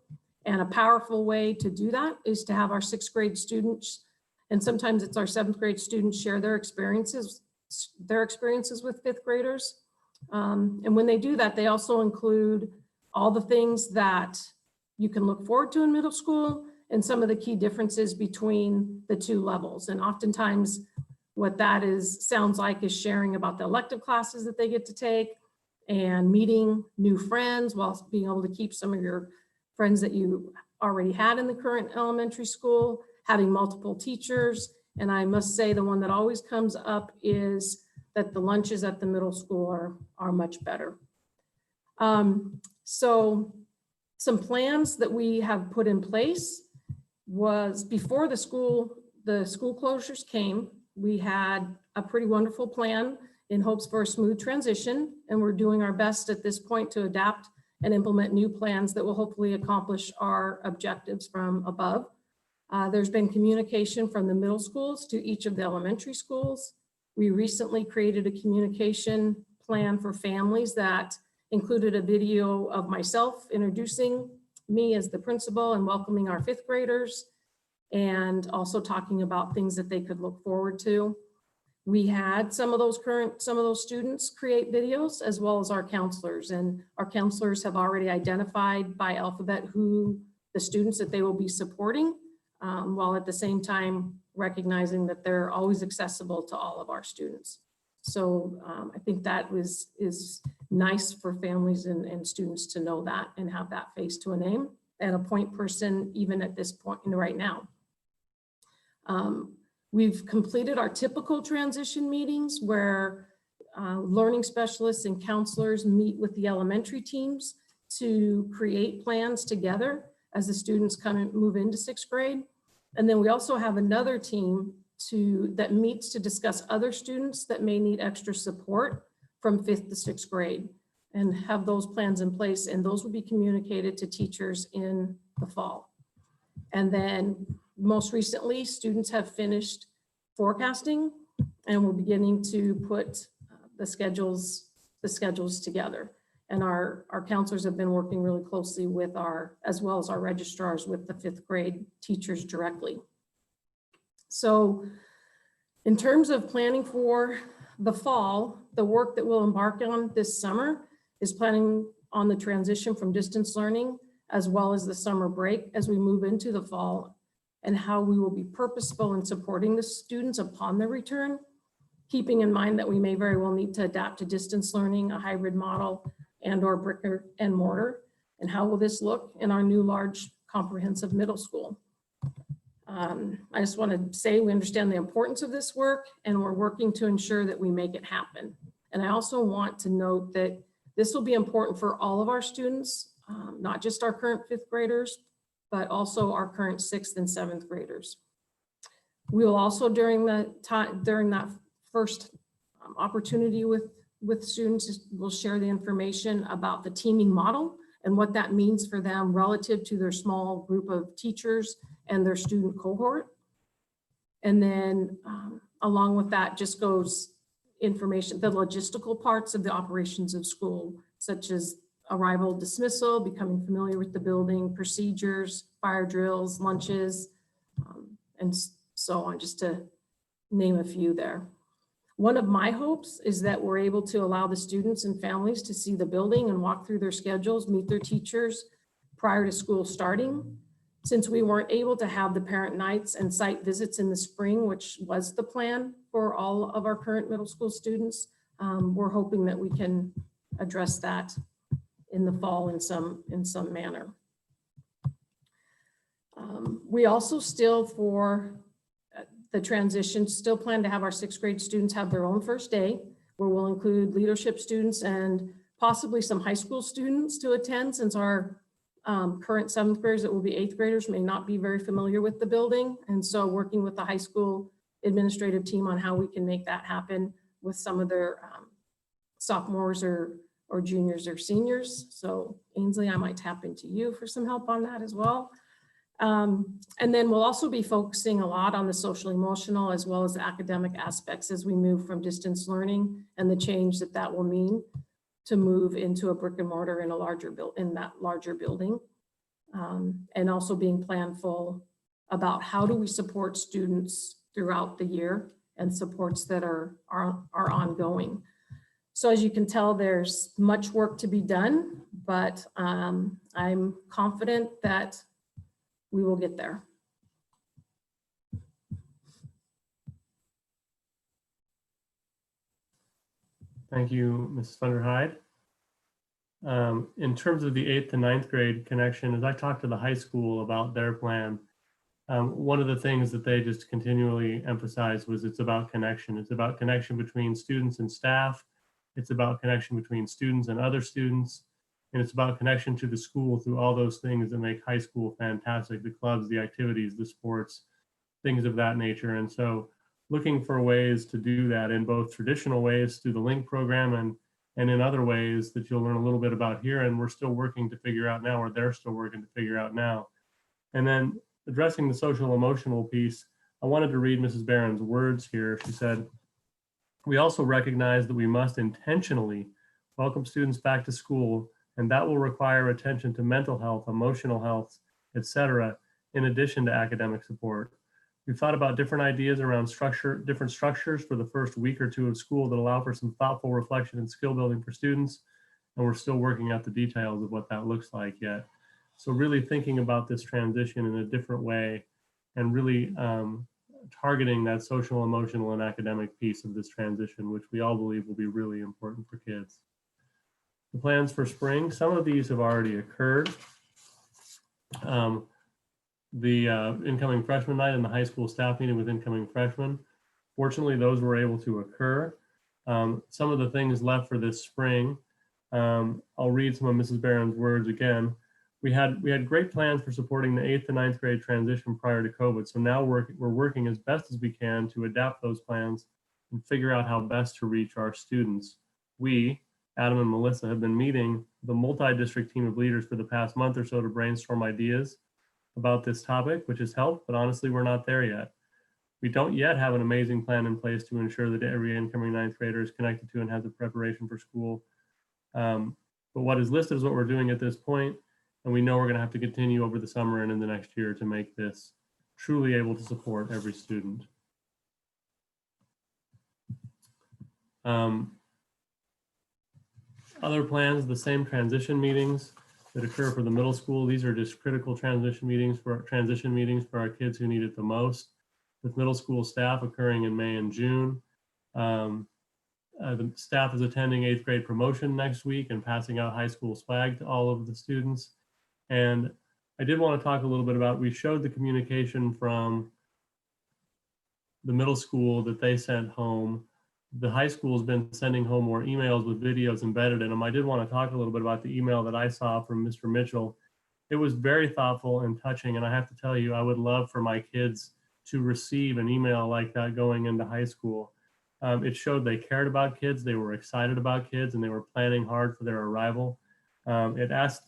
And a powerful way to do that is to have our 6th grade students, and sometimes it's our 7th grade students, share their experiences with 5th graders. And when they do that, they also include all the things that you can look forward to in middle school and some of the key differences between the two levels. And oftentimes what that sounds like is sharing about the elective classes that they get to take and meeting new friends while being able to keep some of your friends that you already had in the current elementary school, having multiple teachers. And I must say the one that always comes up is that the lunches at the middle school are much better. So some plans that we have put in place was before the school closures came, we had a pretty wonderful plan in hopes for a smooth transition. And we're doing our best at this point to adapt and implement new plans that will hopefully accomplish our objectives from above. There's been communication from the middle schools to each of the elementary schools. We recently created a communication plan for families that included a video of myself introducing me as the principal and welcoming our fifth graders, and also talking about things that they could look forward to. We had some of those students create videos, as well as our counselors, and our counselors have already identified by alphabet who the students that they will be supporting, while at the same time recognizing that they're always accessible to all of our students. So I think that is nice for families and students to know that and have that face to a name and a point person even at this point right now. We've completed our typical transition meetings where learning specialists and counselors meet with the elementary teams to create plans together as the students come and move into sixth grade. And then we also have another team that meets to discuss other students that may need extra support from 5th to 6th grade and have those plans in place. And those will be communicated to teachers in the fall. And then most recently, students have finished forecasting and we're beginning to put the schedules together. And our counselors have been working really closely with as well as our registrars with the 5th grade teachers directly. So in terms of planning for the fall, the work that we'll embark on this summer is planning on the transition from distance learning, as well as the summer break as we move into the fall, and how we will be purposeful in supporting the students upon their return, keeping in mind that we may very well need to adapt to distance learning, a hybrid model, and/or brick and mortar. And how will this look in our new large comprehensive middle school? I just want to say we understand the importance of this work and we're working to ensure that we make it happen. And I also want to note that this will be important for all of our students, not just our current 5th graders, but also our current 6th and 7th graders. We will also during that first opportunity with students, we'll share the information about the teaming model and what that means for them relative to their small group of teachers and their student cohort. And then along with that just goes information, the logistical parts of the operations of school, such as arrival, dismissal, becoming familiar with the building, procedures, fire drills, lunches, and so on, just to name a few there. One of my hopes is that we're able to allow the students and families to see the building and walk through their schedules, meet their teachers prior to school starting. Since we weren't able to have the parent nights and site visits in the spring, which was the plan for all of our current middle school students, we're hoping that we can address that in the fall in some manner. We also still, for the transition, still plan to have our 6th grade students have their own first day, where we'll include leadership students and possibly some high school students to attend, since our current 7th graders that will be 8th graders may not be very familiar with the building. And so working with the high school administrative team on how we can make that happen with some of their sophomores or juniors or seniors. So Ainsley, I might tap into you for some help on that as well. And then we'll also be focusing a lot on the social emotional as well as the academic aspects as we move from distance learning and the change that will mean to move into a brick and mortar in that larger building. And also being planful about how do we support students throughout the year and supports that are ongoing. So as you can tell, there's much work to be done, but I'm confident that we will get there. Thank you, Mrs. Funderhyde. In terms of the 8th to 9th grade connection, as I talked to the high school about their plan, one of the things that they just continually emphasized was it's about connection. It's about connection between students and staff. It's about connection between students and other students. And it's about connection to the school through all those things that make high school fantastic, the clubs, the activities, the sports, things of that nature. And so looking for ways to do that in both traditional ways through the LINK program and in other ways that you'll learn a little bit about here. And we're still working to figure out now, or they're still working to figure out now. And then addressing the social emotional piece, I wanted to read Mrs. Barron's words here. She said, "We also recognize that we must intentionally welcome students back to school, and that will require attention to mental health, emotional health, etc., in addition to academic support. We've thought about different ideas around different structures for the first week or two of school that allow for some thoughtful reflection and skill building for students, and we're still working out the details of what that looks like yet." So really thinking about this transition in a different way and really targeting that social, emotional, and academic piece of this transition, which we all believe will be really important for kids. The plans for spring, some of these have already occurred. The incoming freshman night and the high school staff meeting with incoming freshmen, fortunately, those were able to occur. Some of the things left for this spring, I'll read some of Mrs. Barron's words again. We had great plans for supporting the 8th to 9th grade transition prior to COVID. So now we're working as best as we can to adapt those plans and figure out how best to reach our students. We, Adam and Melissa, have been meeting the multi-district team of leaders for the past month or so to brainstorm ideas about this topic, which has helped, but honestly, we're not there yet. We don't yet have an amazing plan in place to ensure that every incoming 9th grader is connected to and has a preparation for school. But what is listed is what we're doing at this point. And we know we're going to have to continue over the summer and in the next year to make this truly able to support every student. Other plans, the same transition meetings that occur for the middle school. These are just critical transition meetings for our kids who need it the most, with middle school staff occurring in May and June. The staff is attending 8th grade promotion next week and passing out high school swag to all of the students. And I did want to talk a little bit about, we showed the communication from the middle school that they sent home. The high school has been sending home more emails with videos embedded in them. I did want to talk a little bit about the email that I saw from Mr. Mitchell. It was very thoughtful and touching. And I have to tell you, I would love for my kids to receive an email like that going into high school. It showed they cared about kids, they were excited about kids, and they were planning hard for their arrival. It asked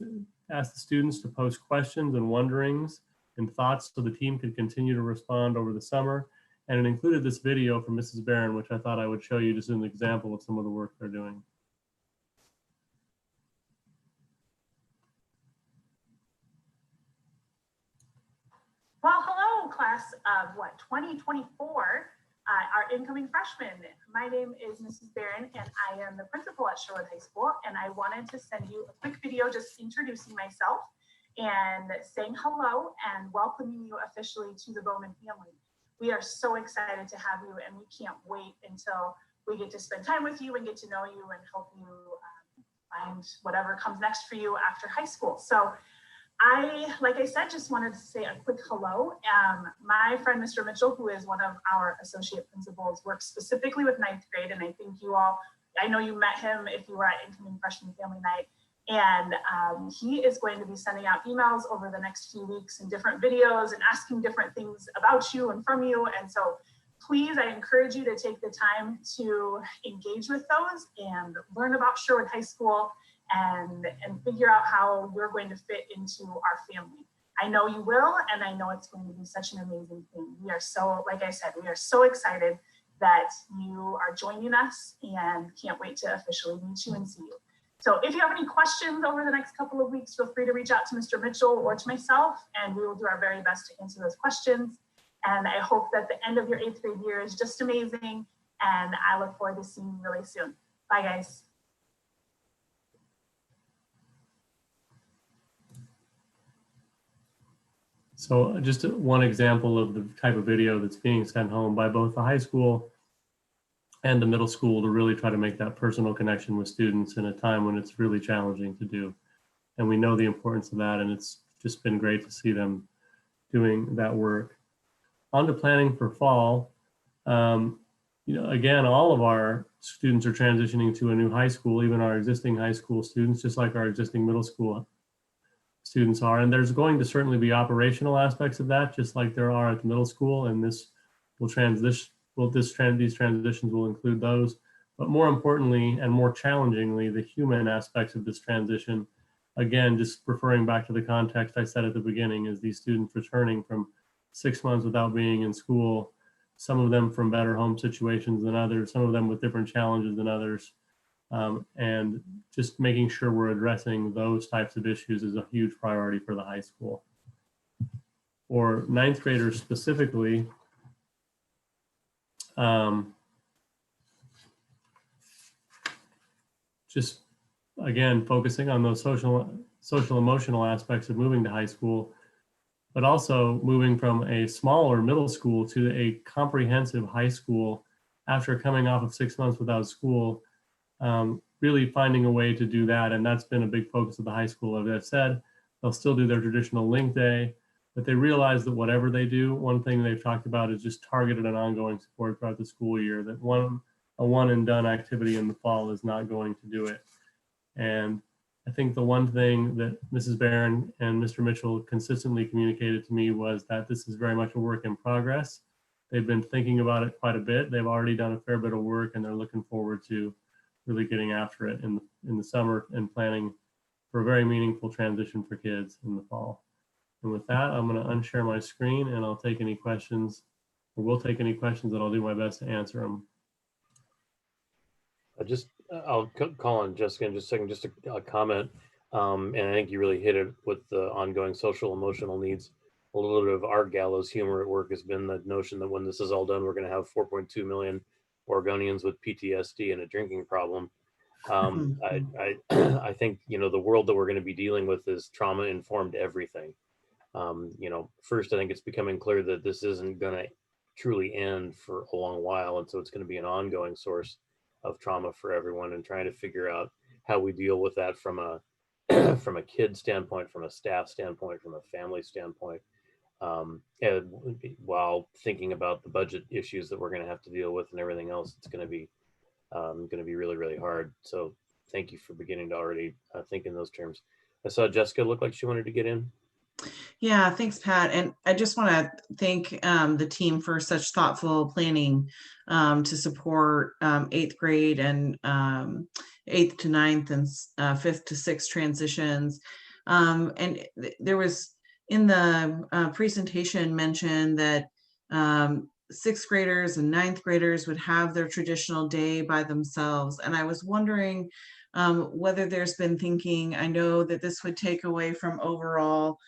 the students to post questions and wonderings and thoughts so the team could continue to respond over the summer. And it included this video from Mrs. Barron, which I thought I would show you just as an example of some of the work they're doing. Well, hello, class of 2024, our incoming freshmen. My name is Mrs. Barron, and I am the principal at Sherwood High School. And I wanted to send you a quick video just introducing myself and saying hello and welcoming you officially to the Bowman family. We are so excited to have you, and we can't wait until we get to spend time with you and get to know you and help you find whatever comes next for you after high school. So like I said, just wanted to say a quick hello. My friend, Mr. Mitchell, who is one of our associate principals, works specifically with 9th grade. And I think you all, I know you met him if you were at incoming freshman family night. And he is going to be sending out emails over the next few weeks and different videos and asking different things about you and from you. And so please, I encourage you to take the time to engage with those and learn about Sherwood High School and figure out how you're going to fit into our family. I know you will, and I know it's going to be such an amazing thing. We are so, like I said, we are so excited that you are joining us and can't wait to officially meet you and see you. So if you have any questions over the next couple of weeks, feel free to reach out to Mr. Mitchell or to myself, and we will do our very best to answer those questions. And I hope that the end of your 8th grade year is just amazing, and I look forward to seeing you really soon. Bye, guys. So just one example of the type of video that's being sent home by both the high school and the middle school to really try to make that personal connection with students in a time when it's really challenging to do. And we know the importance of that, and it's just been great to see them doing that work. On to planning for fall. Again, all of our students are transitioning to a new high school, even our existing high school students, just like our existing middle school students are. And there's going to certainly be operational aspects of that, just like there are at the middle school. And this will transition. These transitions will include those. But more importantly, and more challengingly, the human aspects of this transition. Again, just referring back to the context I said at the beginning, is these students returning from 6 months without being in school, some of them from better home situations than others, some of them with different challenges than others. And just making sure we're addressing those types of issues is a huge priority for the high school. For ninth graders specifically, just again, focusing on those social emotional aspects of moving to high school, but also moving from a smaller middle school to a comprehensive high school after coming off of 6 months without school, really finding a way to do that. And that's been a big focus of the high school. As I've said, they'll still do their traditional link day, but they realize that whatever they do, one thing they've talked about is just targeted and ongoing support throughout the school year, that a one and done activity in the fall is not going to do it. And I think the one thing that Mrs. Barron and Mr. Mitchell consistently communicated to me was that this is very much a work in progress. They've been thinking about it quite a bit. They've already done a fair bit of work, and they're looking forward to really getting after it in the summer and planning for a very meaningful transition for kids in the fall. And with that, I'm going to unshare my screen, and I'll take any questions, or we'll take any questions, and I'll do my best to answer them. I'll call on Jessica in just a second, just a comment. And I think you really hit it with the ongoing social emotional needs. A little bit of our gallows humor at work has been the notion that when this is all done, we're going to have 4.2 million Oregonians with PTSD and a drinking problem. I think, the world that we're going to be dealing with is trauma-informed everything. First, I think it's becoming clear that this isn't going to truly end for a long while. And so it's going to be an ongoing source of trauma for everyone, and trying to figure out how we deal with that from a from a kid standpoint, from a staff standpoint, from a family standpoint, and while thinking about the budget issues that we're going to have to deal with and everything else. It's going to be really, really hard. So thank you for beginning to already think in those terms. I saw Jessica look like she wanted to get in. Yeah, thanks, Pat. And I just want to thank the team for such thoughtful planning to support 8th grade and 8th to 9th and 5th to 6th transitions. And there was in the presentation mentioned that 6th graders and 9th graders would have their traditional day by themselves. And I was wondering whether there's been thinking, I know that this would take away from overall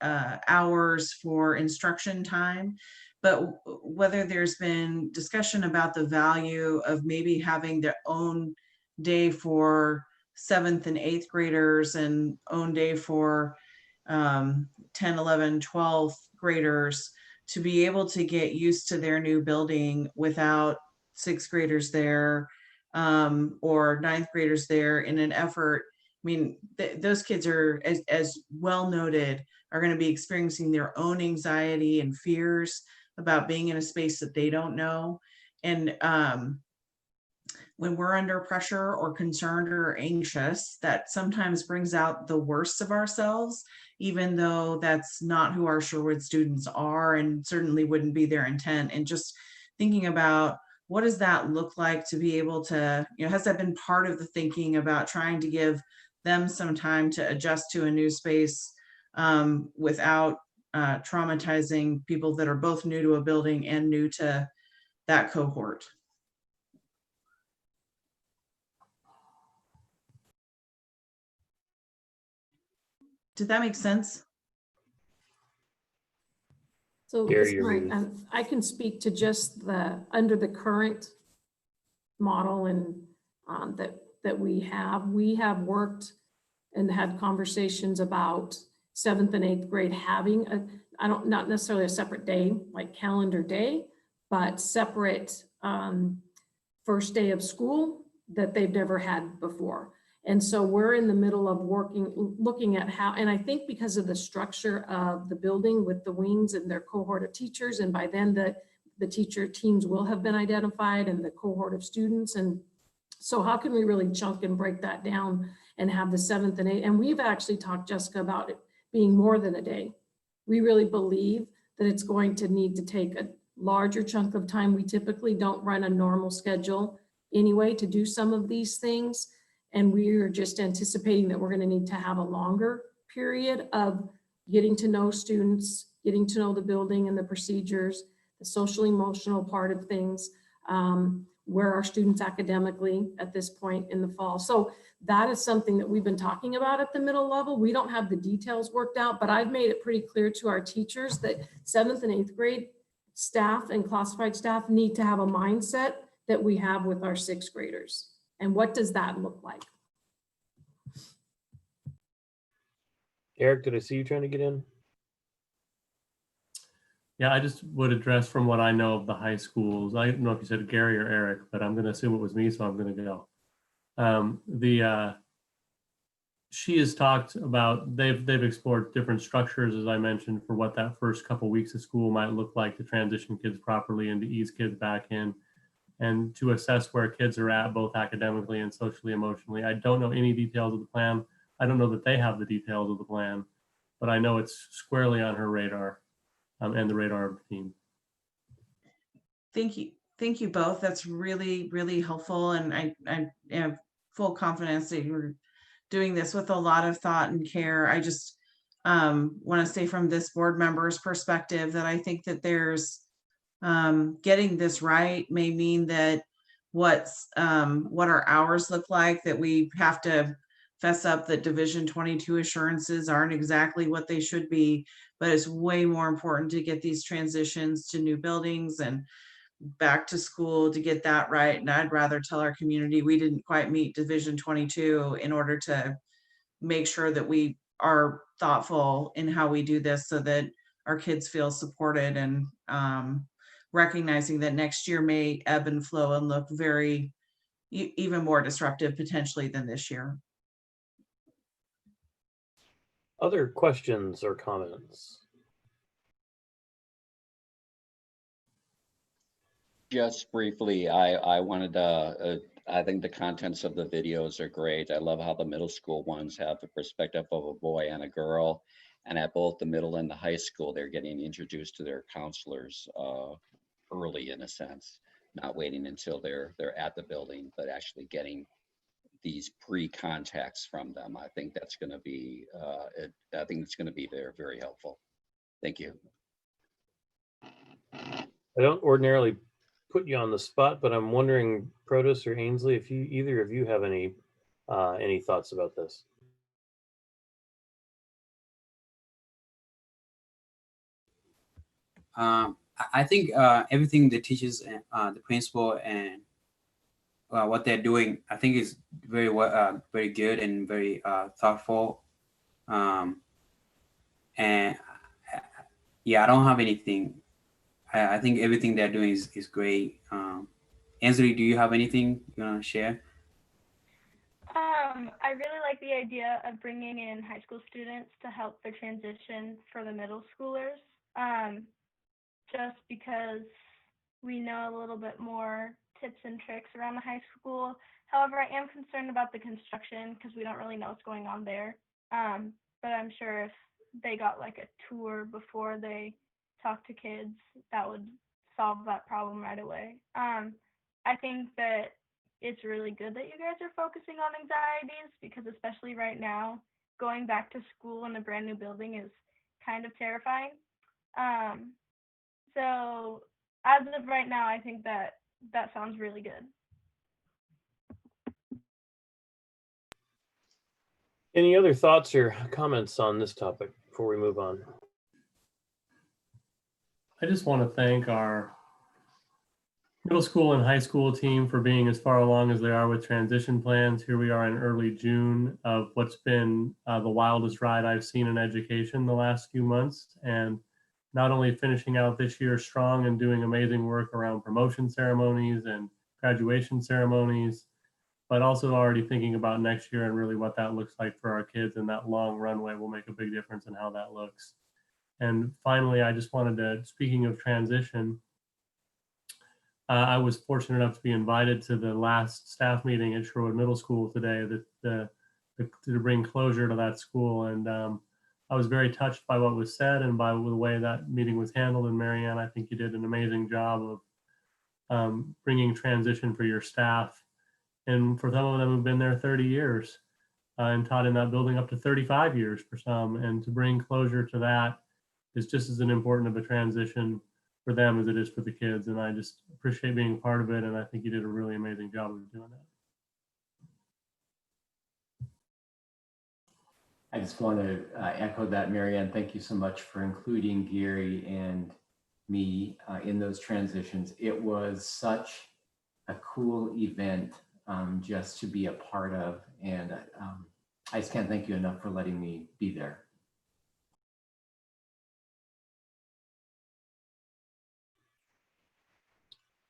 hours for instruction time, but whether there's been discussion about the value of maybe having their own day for 7th and 8th graders and own day for 10, 11, 12th graders to be able to get used to their new building without 6th graders there or 9th graders there, in an effort. I mean, those kids are, as well noted, are going to be experiencing their own anxiety and fears about being in a space that they don't know. And when we're under pressure or concerned or anxious, that sometimes brings out the worst of ourselves, even though that's not who our Sherwood students are and certainly wouldn't be their intent. And just thinking about, what does that look like to be able to, has that been part of the thinking about trying to give them some time to adjust to a new space without traumatizing people that are both new to a building and new to that cohort? Did that make sense? So Gary, this you're might, muted. I can speak to just the under the current model and that we have worked and had conversations about 7th and 8th grade having not necessarily a separate day, like calendar day, but separate first day of school that they've never had before. And so we're in the middle of looking at how, and I think because of the structure of the building with the wings and their cohort of teachers, and by then the teacher teams will have been identified and the cohort of students. And so how can we really chunk and break that down and have the 7th and 8th? And we've actually talked, Jessica, about it being more than a day. We really believe that it's going to need to take a larger chunk of time. We typically don't run a normal schedule anyway to do some of these things. And we're just anticipating that we're going to need to have a longer period of getting to know students, getting to know the building and the procedures, the social emotional part of things, where are students academically at this point in the fall. So that is something that we've been talking about at the middle level. We don't have the details worked out, but I've made it pretty clear to our teachers that 7th and 8th grade staff and classified staff need to have a mindset that we have with our 6th graders. And what does that look like? Eric, did I see you trying to get in? Yeah, I just would address from what I know of the high schools. I don't know if you said Gary or Eric, but I'm going to assume it was me, so I'm going to go. She has talked about, they've explored different structures, as I mentioned, for what that first couple weeks of school might look like to transition kids properly and to ease kids back in, and to assess where kids are at both academically and socially, emotionally. I don't know any details of the plan. I don't know that they have the details of the plan, but I know it's squarely on her radar and the radar of the team. Thank you. Thank you both. That's really, really helpful. And I have full confidence that you're doing this with a lot of thought and care. I just want to say from this board member's perspective that I think that there's getting this right may mean that what our hours look like, that we have to fess up that Division 22 assurances aren't exactly what they should be, but it's way more important to get these transitions to new buildings and back to school to get that right. And I'd rather tell our community we didn't quite meet Division 22 in order to make sure that we are thoughtful in how we do this so that our kids feel supported, and recognizing that next year may ebb and flow and look very, even more disruptive potentially than this year. Other questions or comments? Just briefly, I wanted to, I think the contents of the videos are great. I love how the middle school ones have the perspective of a boy and a girl. And at both the middle and the high school, they're getting introduced to their counselors early, in a sense, not waiting until they're at the building, but actually getting these pre-contacts from them. I think that's going to be, I think it's going to be very helpful. Thank you. I don't ordinarily put you on the spot, but I'm wondering, Protus or Ainsley, if either of you have any thoughts about this. I think everything the teachers and the principal and what they're doing, I think is very good and very thoughtful. And yeah, I don't have anything. I think everything they're doing is great. Ainsley, do you have anything you want to share? I really like the idea of bringing in high school students to help the transition for the middle schoolers. Just because we know a little bit more tips and tricks around the high school. However, I am concerned about the construction because we don't really know what's going on there. But I'm sure if they got like a tour before they talk to kids, that would solve that problem right away. I think that it's really good that you guys are focusing on anxieties, because especially right now, going back to school in a brand new building is kind of terrifying. So as of right now, I think that sounds really good. Any other thoughts or comments on this topic before we move on? I just want to thank middle school and high school team for being as far along as they are with transition plans. Here we are in early June of what's been the wildest ride I've seen in education the last few months. And not only finishing out this year strong and doing amazing work around promotion ceremonies and graduation ceremonies, but also already thinking about next year and really what that looks like for our kids, and that long runway will make a big difference in how that looks. And finally, I just wanted to, speaking of transition, I was fortunate enough to be invited to the last staff meeting at Sherwood Middle School today to bring closure to that school. And I was very touched by what was said and by the way that meeting was handled. And Marianne, I think you did an amazing job of bringing transition for your staff. And for some of them who've been there 30 years and taught in that building up to 35 years for some. And to bring closure to that is just as important of a transition for them as it is for the kids. And I just appreciate being a part of it. And I think you did a really amazing job of doing that. I just want to echo that, Marianne. Thank you so much for including Gary and me in those transitions. It was such a cool event just to be a part of. And I just can't thank you enough for letting me be there.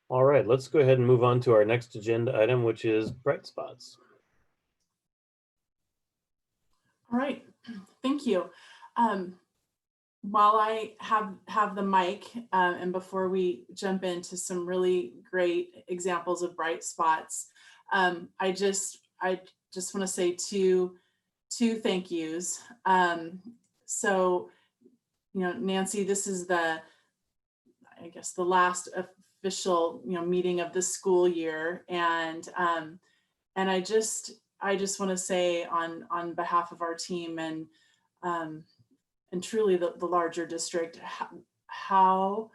All right, let's go ahead and move on to our next agenda item, which is bright spots. All right, thank you. While I have the mic, and before we jump into some really great examples of bright spots, I just want to say two thank yous. So, Nancy, this is the last official meeting of the school year, and I just want to say on behalf of our team and truly the larger district, how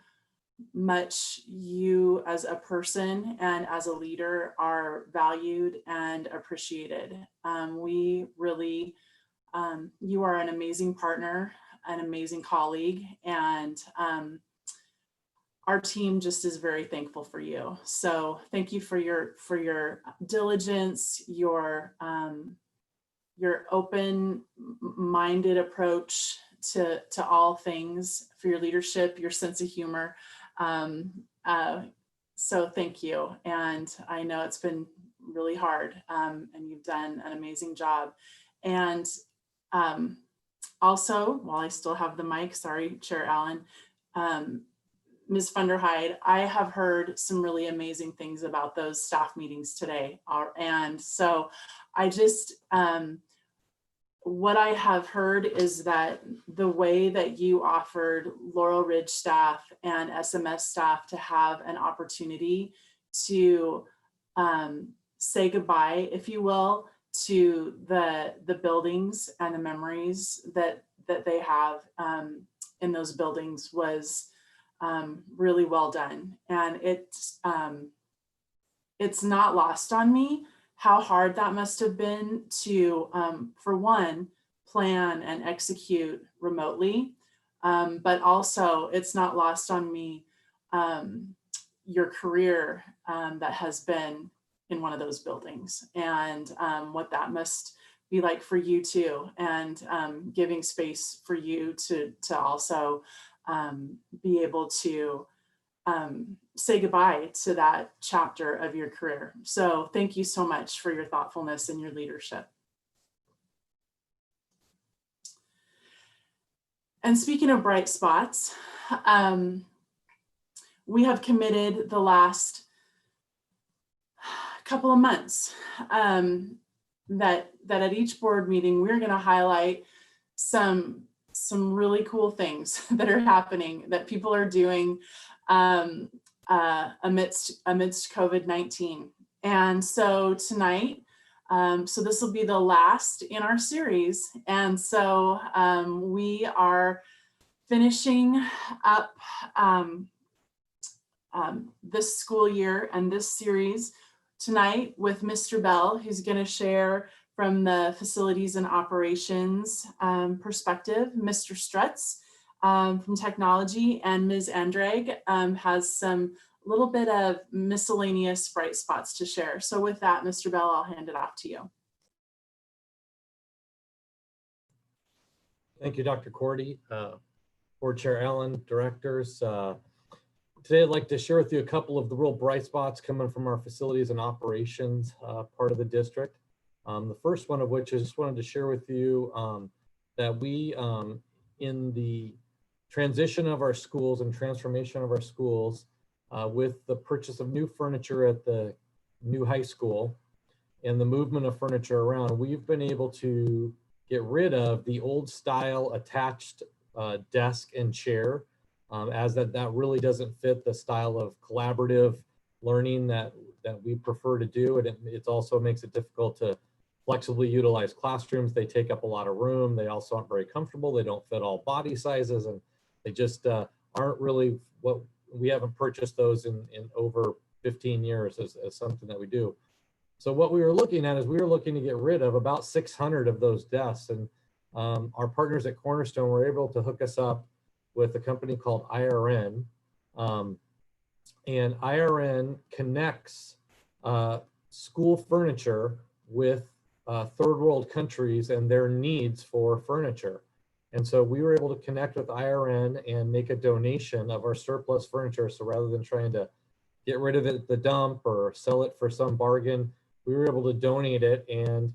much you as a person and as a leader are valued and appreciated. We really, you are an amazing partner, an amazing colleague, and our team just is very thankful for you. So thank you for your diligence, your open-minded approach to all things, for your leadership, your sense of humor. So thank you. And I know it's been really hard, and you've done an amazing job. And also, while I still have the mic, sorry, Chair Allen, Ms. Funderhide, I have heard some really amazing things about those staff meetings today. And so I just, what I have heard is that the way that you offered Laurel Ridge staff and SMS staff to have an opportunity to say goodbye, if you will, to the buildings and the memories that they have in those buildings was really well done. And it's not lost on me how hard that must have been to, for one, plan and execute remotely, but also it's not lost on me your career that has been in one of those buildings, and what that must be like for you too, and giving space for you to also be able to say goodbye to that chapter of your career. So thank you so much for your thoughtfulness and your leadership. And speaking of bright spots, we have committed the last couple of months that at each board meeting, we're going to highlight some really cool things that are happening, that people are doing amidst COVID-19. And so tonight, so this will be the last in our series. And so we are finishing up this school year and this series tonight with Mr. Bell, who's going to share from the facilities and operations perspective, Mr. Strutz from technology, and Ms. Andrag has some little bit of miscellaneous bright spots to share. So with that, Mr. Bell, I'll hand it off to you. Thank you, Dr. Cordy, Board Chair Allen, directors. Today, I'd like to share with you a couple of the real bright spots coming from our facilities and operations part of the district. The first one of which I just wanted to share with you that we, in the transition of our schools and transformation of our schools, with the purchase of new furniture at the new high school and the movement of furniture around, we've been able to get rid of the old style attached desk and chair, as that really doesn't fit the style of collaborative learning that we prefer to do. And it also makes it difficult to flexibly utilize classrooms. They take up a lot of room. They also aren't very comfortable. They don't fit all body sizes, and they just aren't really what we haven't purchased those in over 15 years as something that we do. So what we were looking at is we were looking to get rid of about 600 of those desks, and our partners at Cornerstone were able to hook us up with a company called IRN. And IRN connects school furniture with third world countries and their needs for furniture. And so we were able to connect with IRN and make a donation of our surplus furniture. So rather than trying to get rid of it at the dump or sell it for some bargain, we were able to donate it. And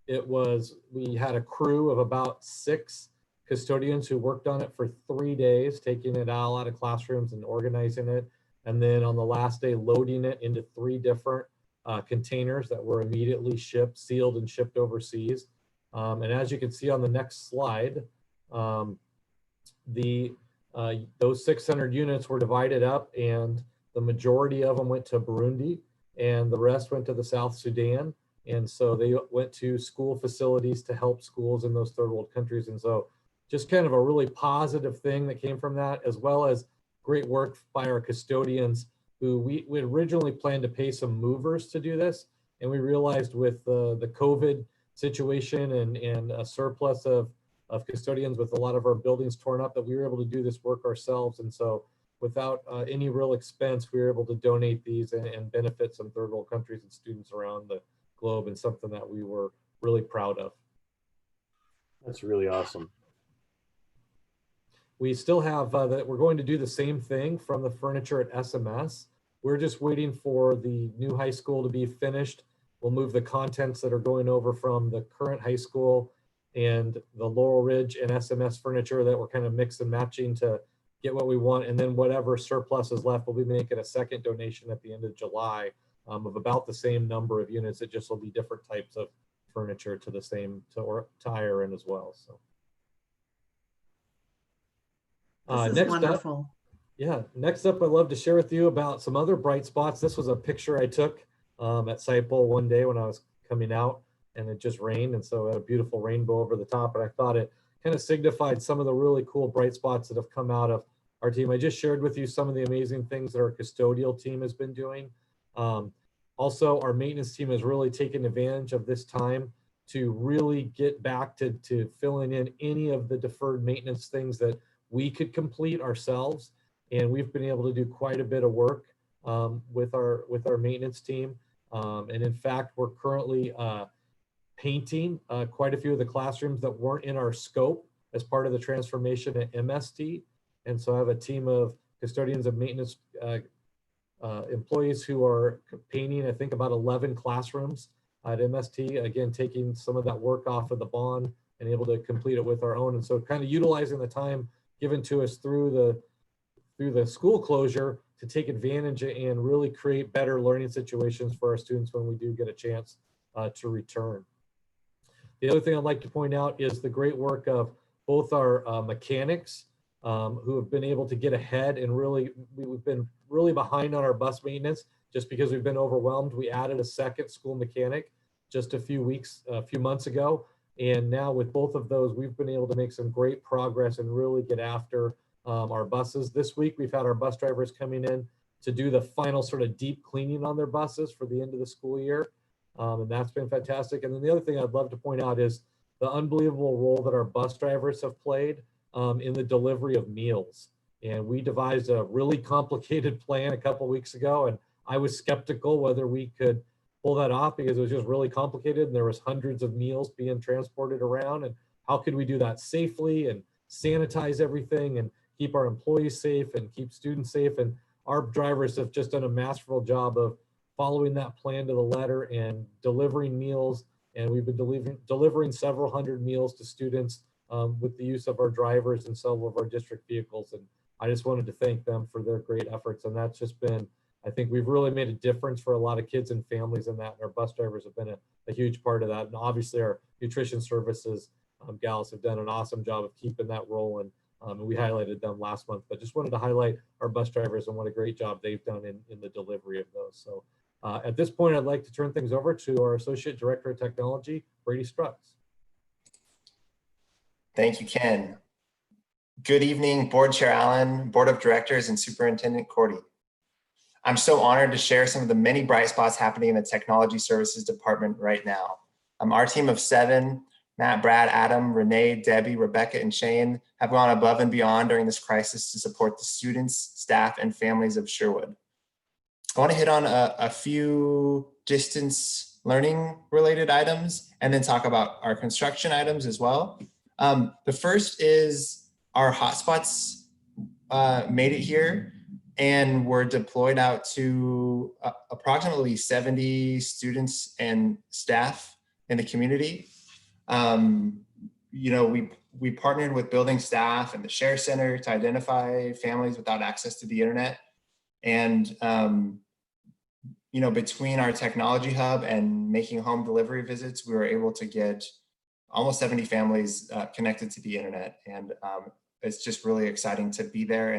we had a crew of about 6 custodians who worked on it for 3 days, taking it out of classrooms and organizing it. And then on the last day, loading it into 3 different containers that were immediately shipped, sealed and shipped overseas. And as you can see on the next slide, those 600 units were divided up, and the majority of them went to Burundi and the rest went to the South Sudan. And so they went to school facilities to help schools in those third world countries. And so just kind of a really positive thing that came from that, as well as great work by our custodians who we originally planned to pay some movers to do this. And we realized with the COVID situation and a surplus of custodians with a lot of our buildings torn up, that we were able to do this work ourselves. And so without any real expense, we were able to donate these and benefit some third world countries and students around the globe, and something that we were really proud of. That's really awesome. We still have that we're going to do the same thing from the furniture at SMS. We're just waiting for the new high school to be finished. We'll move the contents that are going over from the current high school and the Laurel Ridge and SMS furniture that we're kind of mix and matching to get what we want. And then whatever surplus is left, we'll be making a second donation at the end of July of about the same number of units. It just will be different types of furniture to the same, to IRN as well. So. This is wonderful. Next up, I'd love to share with you about some other bright spots. This was a picture I took at SciPol one day when I was coming out, and it just rained, and so I had a beautiful rainbow over the top, and I thought it kind of signified some of the really cool bright spots that have come out of our team. I just shared with you some of the amazing things that our custodial team has been doing. Also, our maintenance team has really taken advantage of this time to really get back to filling in any of the deferred maintenance things that we could complete ourselves. And we've been able to do quite a bit of work with our maintenance team. And in fact, we're currently painting quite a few of the classrooms that weren't in our scope as part of the transformation at MST. And so I have a team of custodians and maintenance employees who are painting, I think, about 11 classrooms at MST, again, taking some of that work off of the bond and able to complete it with our own. And so kind of utilizing the time given to us through the school closure to take advantage and really create better learning situations for our students when we do get a chance to return. The other thing I'd like to point out is the great work of both our mechanics who have been able to get ahead, and we've been really behind on our bus maintenance just because we've been overwhelmed. We added a second school mechanic just a few months ago. And now with both of those, we've been able to make some great progress and really get after our buses. This week, we've had our bus drivers coming in to do the final sort of deep cleaning on their buses for the end of the school year. And that's been fantastic. And then the other thing I'd love to point out is the unbelievable role that our bus drivers have played in the delivery of meals. And we devised a really complicated plan a couple weeks ago, and I was skeptical whether we could pull that off because it was just really complicated and there was hundreds of meals being transported around. And how could we do that safely and sanitize everything and keep our employees safe and keep students safe? And our drivers have just done a masterful job of following that plan to the letter and delivering meals. And we've been delivering several hundred meals to students with the use of our drivers and some of our district vehicles. And I just wanted to thank them for their great efforts. And that's just been, I think we've really made a difference for a lot of kids and families in that. And our bus drivers have been a huge part of that. And obviously our nutrition services gals have done an awesome job of keeping that rolling. And we highlighted them last month, but just wanted to highlight our bus drivers and what a great job they've done in the delivery of those. So at this point, I'd like to turn things over to our Associate Director of Technology, Brady Strutz. Thank you, Ken. Good evening, Board Chair Allen, Board of Directors, and Superintendent Cordy. I'm so honored to share some of the many bright spots happening in the Technology Services Department right now. Our team of 7, Matt, Brad, Adam, Renee, Debbie, Rebecca, and Shane have gone above and beyond during this crisis to support the students, staff, and families of Sherwood. I want to hit on a few distance learning related items and then talk about our construction items as well. The first is our hotspots made it here and were deployed out to approximately 70 students and staff in the community. You know, we partnered with building staff and the Share Center to identify families without access to the internet. And, you know, between our technology hub and making home delivery visits, we were able to get almost 70 families connected to the internet. And it's just really exciting to be there.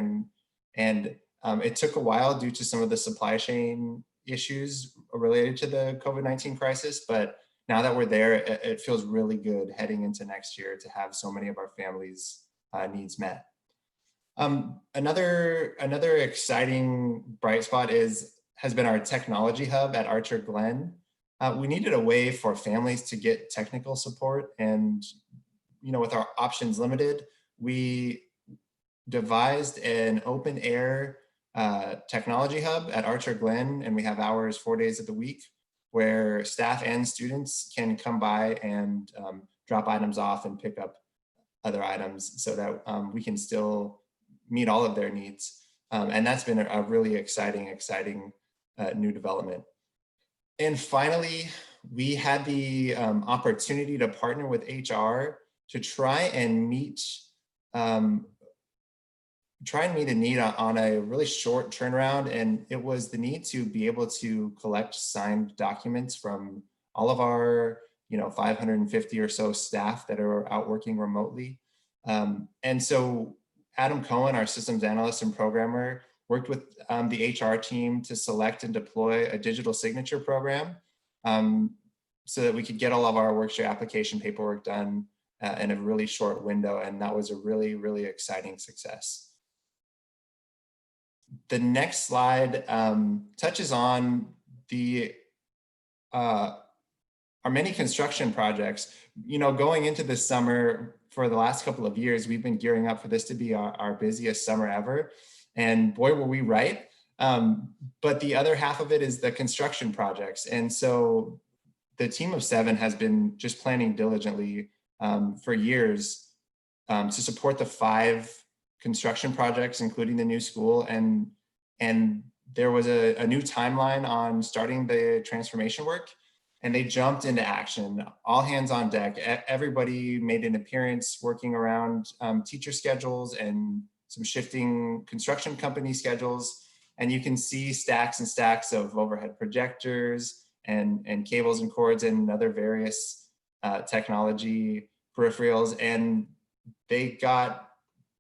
And it took a while due to some of the supply chain issues related to the COVID-19 crisis, but now that we're there, it feels really good heading into next year to have so many of our families' needs met. Another exciting bright spot has been our technology hub at Archer Glen. We needed a way for families to get technical support, and you know, with our options limited, we devised an open air technology hub at Archer Glen, and we have hours 4 days of the week where staff and students can come by and drop items off and pick up other items so that we can still meet all of their needs. And that's been a really exciting new development. And finally, we had the opportunity to partner with HR to try and meet a need on a really short turnaround. And it was the need to be able to collect signed documents from all of our, 550 or so staff that are out working remotely. And so Adam Cohen, our systems analyst and programmer, worked with the HR team to select and deploy a digital signature program so that we could get all of our Workshare application paperwork done in a really short window. And that was a really, really exciting success. The next slide touches on our many construction projects. Going into this summer, for the last couple of years, we've been gearing up for this to be our busiest summer ever. And boy, were we right. But the other half of it is the construction projects. And so the team of 7 has been just planning diligently for years to support the 5 construction projects, including the new school. And there was a new timeline on starting the transformation work, and they jumped into action, all hands on deck. Everybody made an appearance working around teacher schedules and some shifting construction company schedules. And you can see stacks and stacks of overhead projectors and cables and cords and other various technology peripherals. And they got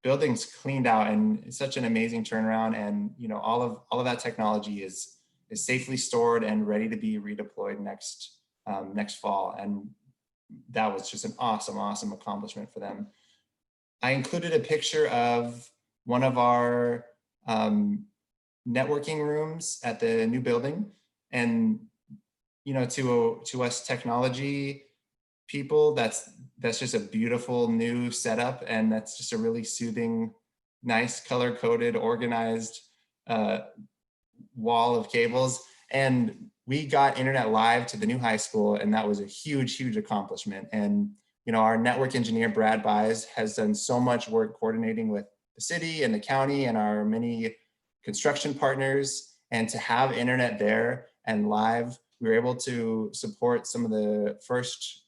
buildings cleaned out, and it's such an amazing turnaround. And all of that technology is safely stored and ready to be redeployed next fall. And that was just an awesome accomplishment for them. I included a picture of one of our networking rooms at the new building, and to us technology people, that's just a beautiful new setup, and that's just a really soothing nice color-coded, organized wall of cables. And we got internet live to the new high school, and that was a huge, huge accomplishment. And our network engineer, Brad Buys, has done so much work coordinating with the city and the county and our many construction partners. And to have internet there and live, we were able to support some of the first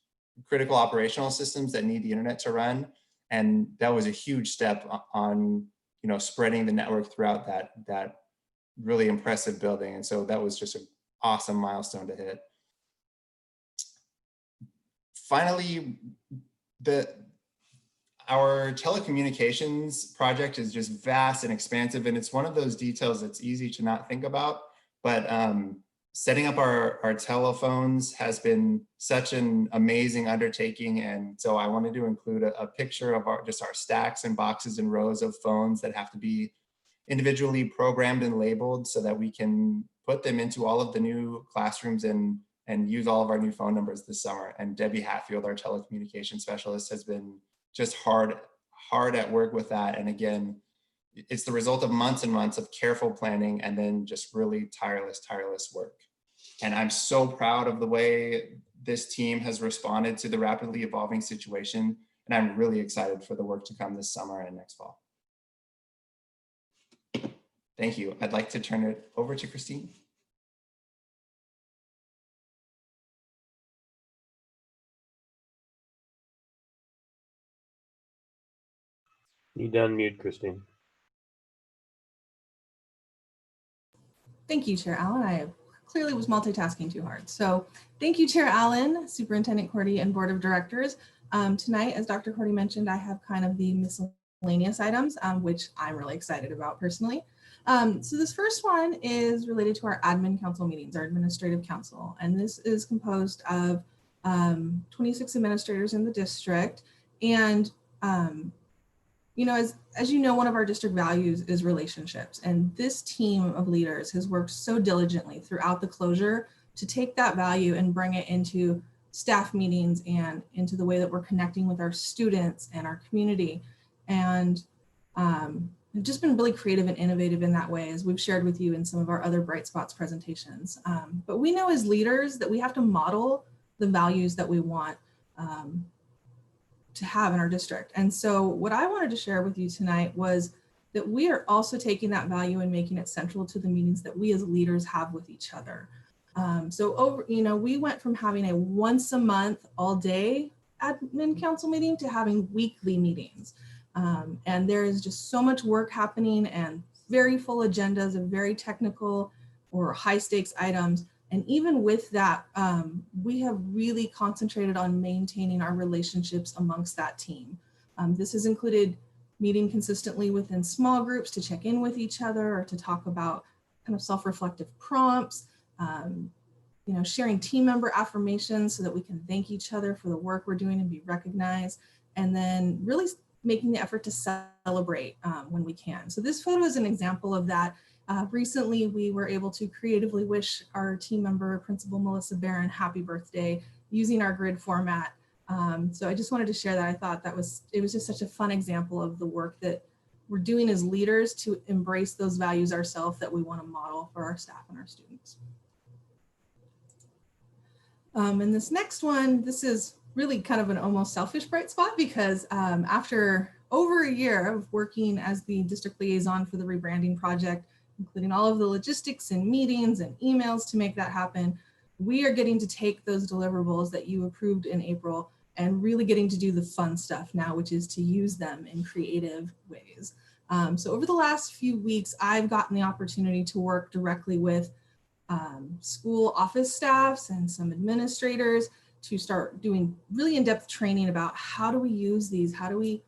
critical operational systems that need the internet to run. And that was a huge step on, spreading the network throughout that really impressive building. And so that was just an awesome milestone to hit. Finally, our telecommunications project is just vast and expansive, and it's one of those details that's easy to not think about, but setting up our telephones has been such an amazing undertaking. And so I wanted to include a picture of our stacks and boxes and rows of phones that have to be individually programmed and labeled so that we can put them into all of the new classrooms and use all of our new phone numbers this summer. And Debbie Hatfield, our telecommunications specialist, has been just hard at work with that. And again, it's the result of months and months of careful planning and then just really tireless work. And I'm so proud of the way this team has responded to the rapidly evolving situation. And I'm really excited for the work to come this summer and next fall. Thank you. I'd like to turn it over to Christine. You need to unmute, Christine. Thank you, Chair Allen. I clearly was multitasking too hard. So thank you, Chair Allen, Superintendent Cordy, and Board of Directors. Tonight, as Dr. Cordy mentioned, I have kind of the miscellaneous items, which I'm really excited about personally. So this first one is related to our admin council meetings, our administrative council. And this is composed of 26 administrators in the district. And as you know, one of our district values is relationships. And this team of leaders has worked so diligently throughout the closure to take that value and bring it into staff meetings and into the way that we're connecting with our students and our community. And we've just been really creative and innovative in that way, as we've shared with you in some of our other Bright Spots presentations. But we know as leaders that we have to model the values that we want to have in our district. And so what I wanted to share with you tonight was that we are also taking that value and making it central to the meetings that we as leaders have with each other. We went from having a once a month all day admin council meeting to having weekly meetings. And there is just so much work happening and very full agendas of very technical or high stakes items. And even with that, we have really concentrated on maintaining our relationships amongst that team. This has included meeting consistently within small groups to check in with each other or to talk about kind of self-reflective prompts, sharing team member affirmations so that we can thank each other for the work we're doing and be recognized, and then really making the effort to celebrate when we can. So this photo is an example of that. Recently, we were able to creatively wish our team member, Principal Melissa Barron, happy birthday using our grid format. So I just wanted to share that. I thought it was just such a fun example of the work that we're doing as leaders to embrace those values ourselves that we want to model for our staff and our students. And this next one, this is really kind of an almost selfish bright spot because after over a year of working as the district liaison for the rebranding project, including all of the logistics and meetings and emails to make that happen, we are getting to take those deliverables that you approved in April and really getting to do the fun stuff now, which is to use them in creative ways. So over the last few weeks, I've gotten the opportunity to work directly with school office staffs and some administrators to start doing really in-depth training about how do we use these, how do we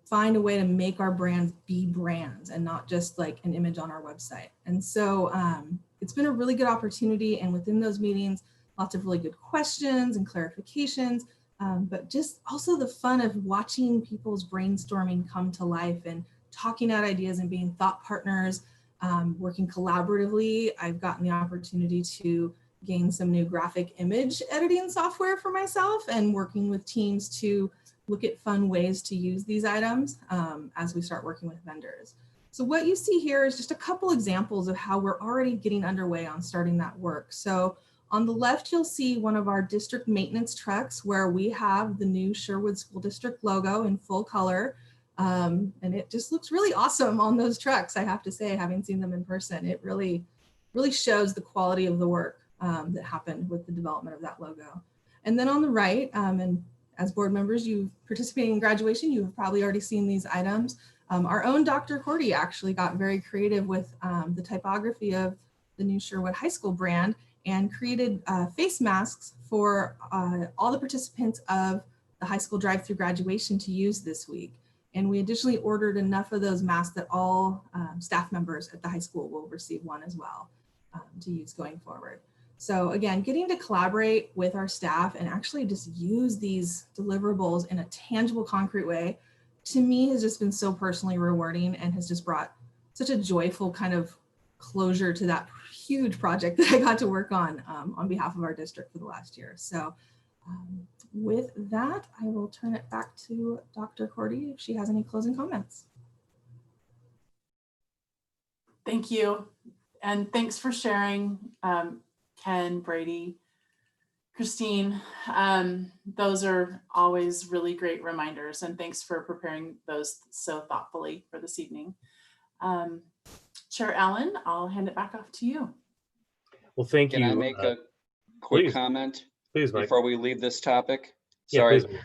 find a way to make our brands be brands and not just like an image on our website. And so it's been a really good opportunity, and within those meetings, lots of really good questions and clarifications, but just also the fun of watching people's brainstorming come to life and talking out ideas and being thought partners, working collaboratively. I've gotten the opportunity to gain some new graphic image editing software for myself and working with teams to look at fun ways to use these items as we start working with vendors. So what you see here is just a couple examples of how we're already getting underway on starting that work. So on the left, you'll see one of our district maintenance trucks where we have the new Sherwood School District logo in full color. And it just looks really awesome on those trucks, I have to say, having seen them in person. It really shows the quality of the work that happened with the development of that logo. And then on the right, and as board members, you participating in graduation, you have probably already seen these items. Our own Dr. Cordy actually got very creative with the typography of the new Sherwood High School brand and created face masks for all the participants of the high school drive-through graduation to use this week. And we additionally ordered enough of those masks that all staff members at the high school will receive one as well to use going forward. So again, getting to collaborate with our staff and actually just use these deliverables in a tangible, concrete way, to me has just been so personally rewarding and has just brought such a joyful kind of closure to that huge project that I got to work on behalf of our district for the last year. So with that, I will turn it back to Dr. Cordy if she has any closing comments. Thank you. And thanks for sharing, Ken, Brady, Christine. Those are always really great reminders, and thanks for preparing those so thoughtfully for this evening. Chair Allen, I'll hand it back off to you. Well, thank you. Can I make a quick please. comment Please, Mike. before we leave this topic? Yeah, Sorry, please.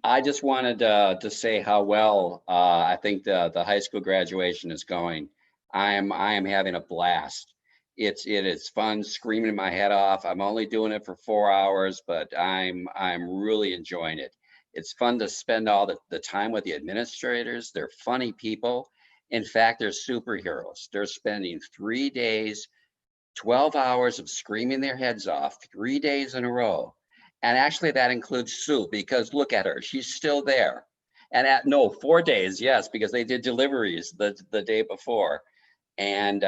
I just wanted to say how well I think the high school graduation is going. I am having a blast. It is fun, screaming my head off. I'm only doing it for 4 hours, but I'm really enjoying it. It's fun to spend all the time with the administrators. They're funny people. In fact, they're superheroes. They're spending 3 days, 12 hours of screaming their heads off 3 days in a row. And actually that includes Sue, because look at her, she's still there. And 4 days, yes, because they did deliveries the day before. And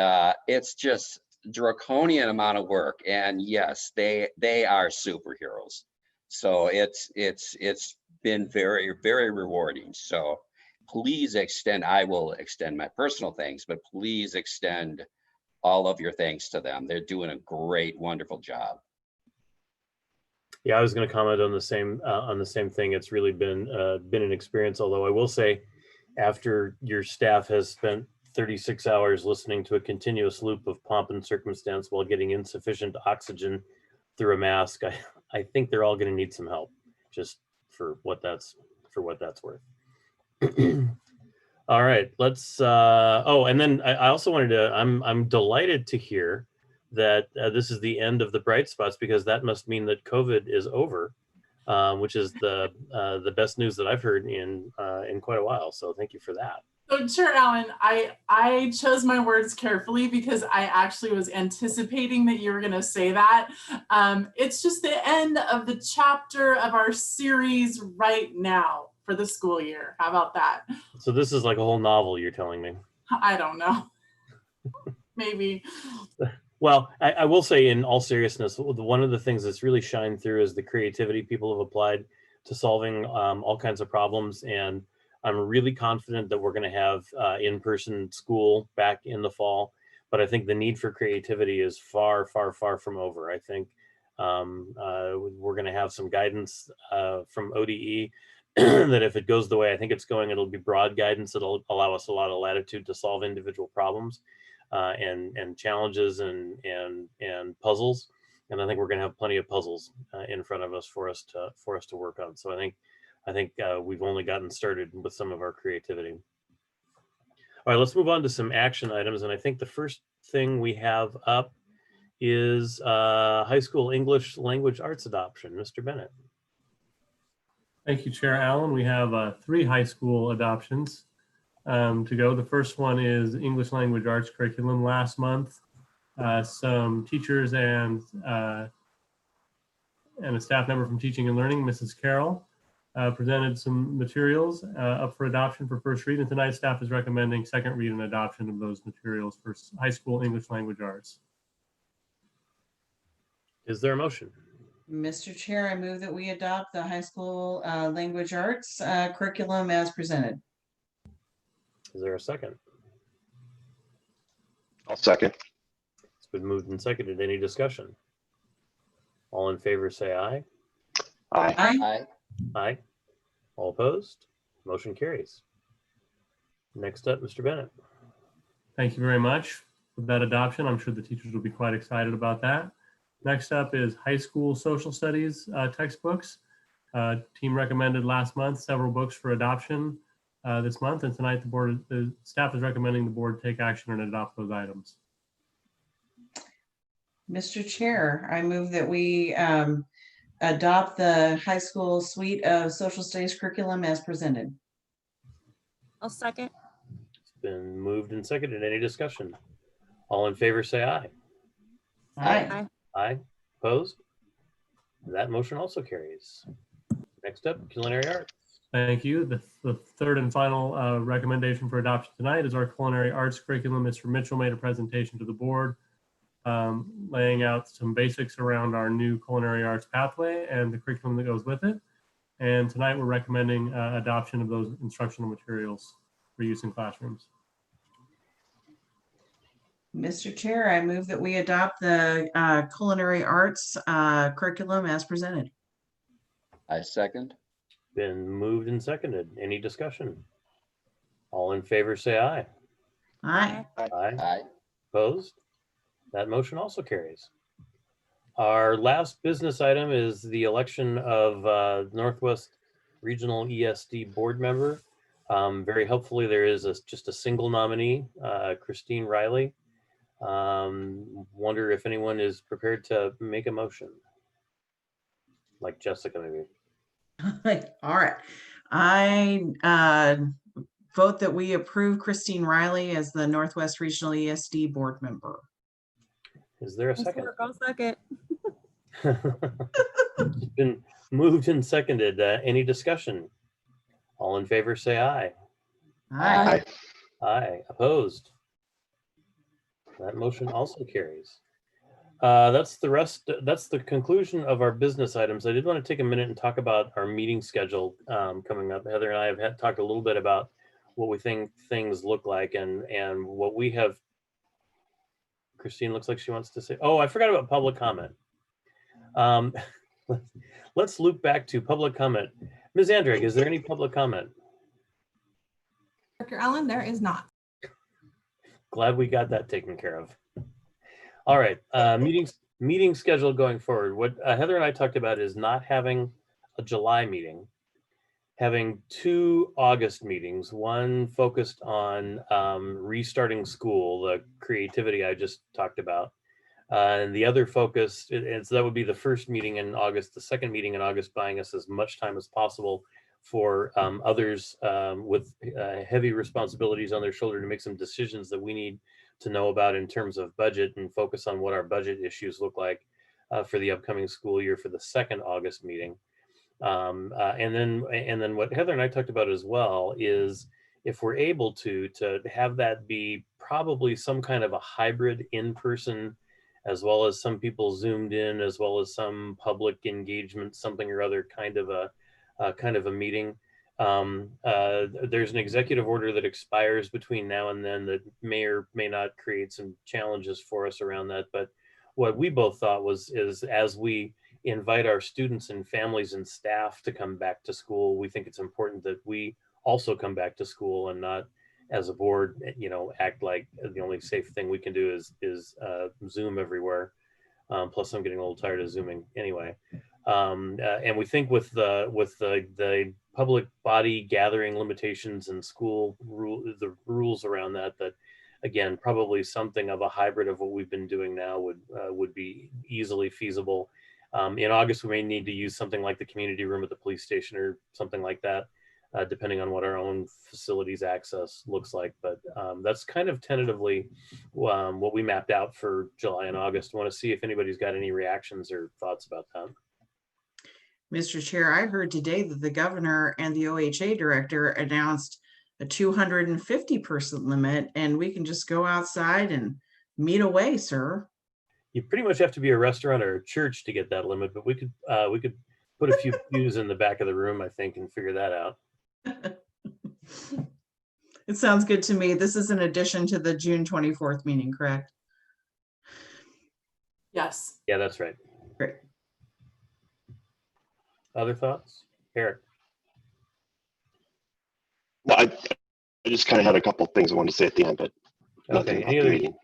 it's just draconian amount of work. And yes, they are superheroes. So it's been very, very rewarding. So please extend, I will extend my personal thanks, but please extend all of your thanks to them. They're doing a great, wonderful job. Yeah, I was going to comment on the same thing. It's really been an experience. Although I will say, after your staff has spent 36 hours listening to a continuous loop of pomp and circumstance while getting insufficient oxygen through a mask, I think they're all going to need some help, just for what that's worth. All right, let's. Oh, and then I also wanted to. I'm delighted to hear that this is the end of the bright spots, because that must mean that COVID is over, which is the best news that I've heard in quite a while. So thank you for that. So Chair Allen, I chose my words carefully because I actually was anticipating that you were going to say that. It's just the end of the chapter of our series right now for the school year. How about that? So this is like a whole novel, you're telling me? I don't know. Maybe. Well, I will say, in all seriousness, one of the things that's really shined through is the creativity people have applied to solving all kinds of problems. And I'm really confident that we're going to have in-person school back in the fall. But I think the need for creativity is far, far, far from over. I think we're going to have some guidance from ODE that if it goes the way I think it's going, it'll be broad guidance that'll allow us a lot of latitude to solve individual problems and challenges and puzzles. And I think we're going to have plenty of puzzles in front of us for us to work on. So I think we've only gotten started with some of our creativity. All right, let's move on to some action items. And I think the first thing we have up is high school English language arts adoption. Mr. Bennett. Thank you, Chair Allen. We have 3 high school adoptions to go. The first one is English language arts curriculum. Last month, some teachers and a staff member from Teaching and Learning, Mrs. Carroll, presented some materials up for adoption for first read, and tonight staff is recommending second read and adoption of those materials for high school English language arts. Is there a motion? Mr. Chair, I move that we adopt the high school language arts curriculum as presented. Is there a second? I'll second. It's been moved and seconded. Any discussion? All in favor, say aye. Aye. Aye. Aye. All opposed? Motion carries. Next up, Mr. Bennett. Thank you very much for that adoption. I'm sure the teachers will be quite excited about that. Next up is high school social studies textbooks. Team recommended last month several books for adoption this month, and tonight the staff is recommending the board take action and adopt those items. Mr. Chair, I move that we adopt the high school suite of social studies curriculum as presented. I'll second. It's been moved and seconded. Any discussion? All in favor, say aye. Aye. Aye. Opposed? That motion also carries. Next up, culinary arts. Thank you. The third and final recommendation for adoption tonight is our culinary arts curriculum. Mr. Mitchell made a presentation to the board laying out some basics around our new culinary arts pathway and the curriculum that goes with it. And tonight we're recommending adoption of those instructional materials for use in classrooms. Mr. Chair, I move that we adopt the culinary arts curriculum as presented. I second. Been moved and seconded. Any discussion? All in favor, say aye. Aye. Aye. Aye. Opposed? That motion also carries. Our last business item is the election of Northwest Regional ESD board member. Very helpfully, there is just a single nominee, Christine Riley. Wonder if anyone is prepared to make a motion. Like Jessica, maybe. All right. I vote that we approve Christine Riley as the Northwest Regional ESD board member. Is there a second? I'll second. It's been moved and seconded. Any discussion? All in favor, say aye. Aye. Aye. Opposed? That motion also carries. That's the conclusion of our business items. I did want to take a minute and talk about our meeting schedule coming up. Heather and I have talked a little bit about what we think things look like and what we have. Christine looks like she wants to say, oh, I forgot about public comment. Let's loop back to public comment. Ms. Andrick, is there any public comment? Dr. Allen, there is not. Glad we got that taken care of. All right, meeting schedule going forward. What Heather and I talked about is not having a July meeting, having 2 August meetings, one focused on restarting school, the creativity I just talked about, and the other focus, so that would be the first meeting in August, the second meeting in August, buying us as much time as possible for others with heavy responsibilities on their shoulder to make some decisions that we need to know about in terms of budget and focus on what our budget issues look like for the upcoming school year for the second August meeting. And then what Heather and I talked about as well is if we're able to have that be probably some kind of a hybrid in-person, as well as some people zoomed in, as well as some public engagement, something or other kind of a meeting. There's an executive order that expires between now and then that may or may not create some challenges for us around that. But what we both thought is as we invite our students and families and staff to come back to school, we think it's important that we also come back to school and not as a board, act like the only safe thing we can do is Zoom everywhere. Plus I'm getting a little tired of Zooming anyway. And we think with the public body gathering limitations and school the rules around that again, probably something of a hybrid of what we've been doing now would be easily feasible. In August, we may need to use something like the community room at the police station or something like that, depending on what our own facilities access looks like. But that's kind of tentatively what we mapped out for July and August. I want to see if anybody's got any reactions or thoughts about that. Mr. Chair, I heard today that the governor and the OHA director announced a 250 person limit, and we can just go outside and meet away, sir. You pretty much have to be a restaurant or a church to get that limit, but we could put a few pews in the back of the room, I think, and figure that out. It sounds good to me. This is in addition to the June 24th meeting, correct? Yes. Yeah, that's right. Great. Other thoughts? Eric? No, I just kind of had a couple things I wanted to say at the end, but Okay. nothing about the meeting.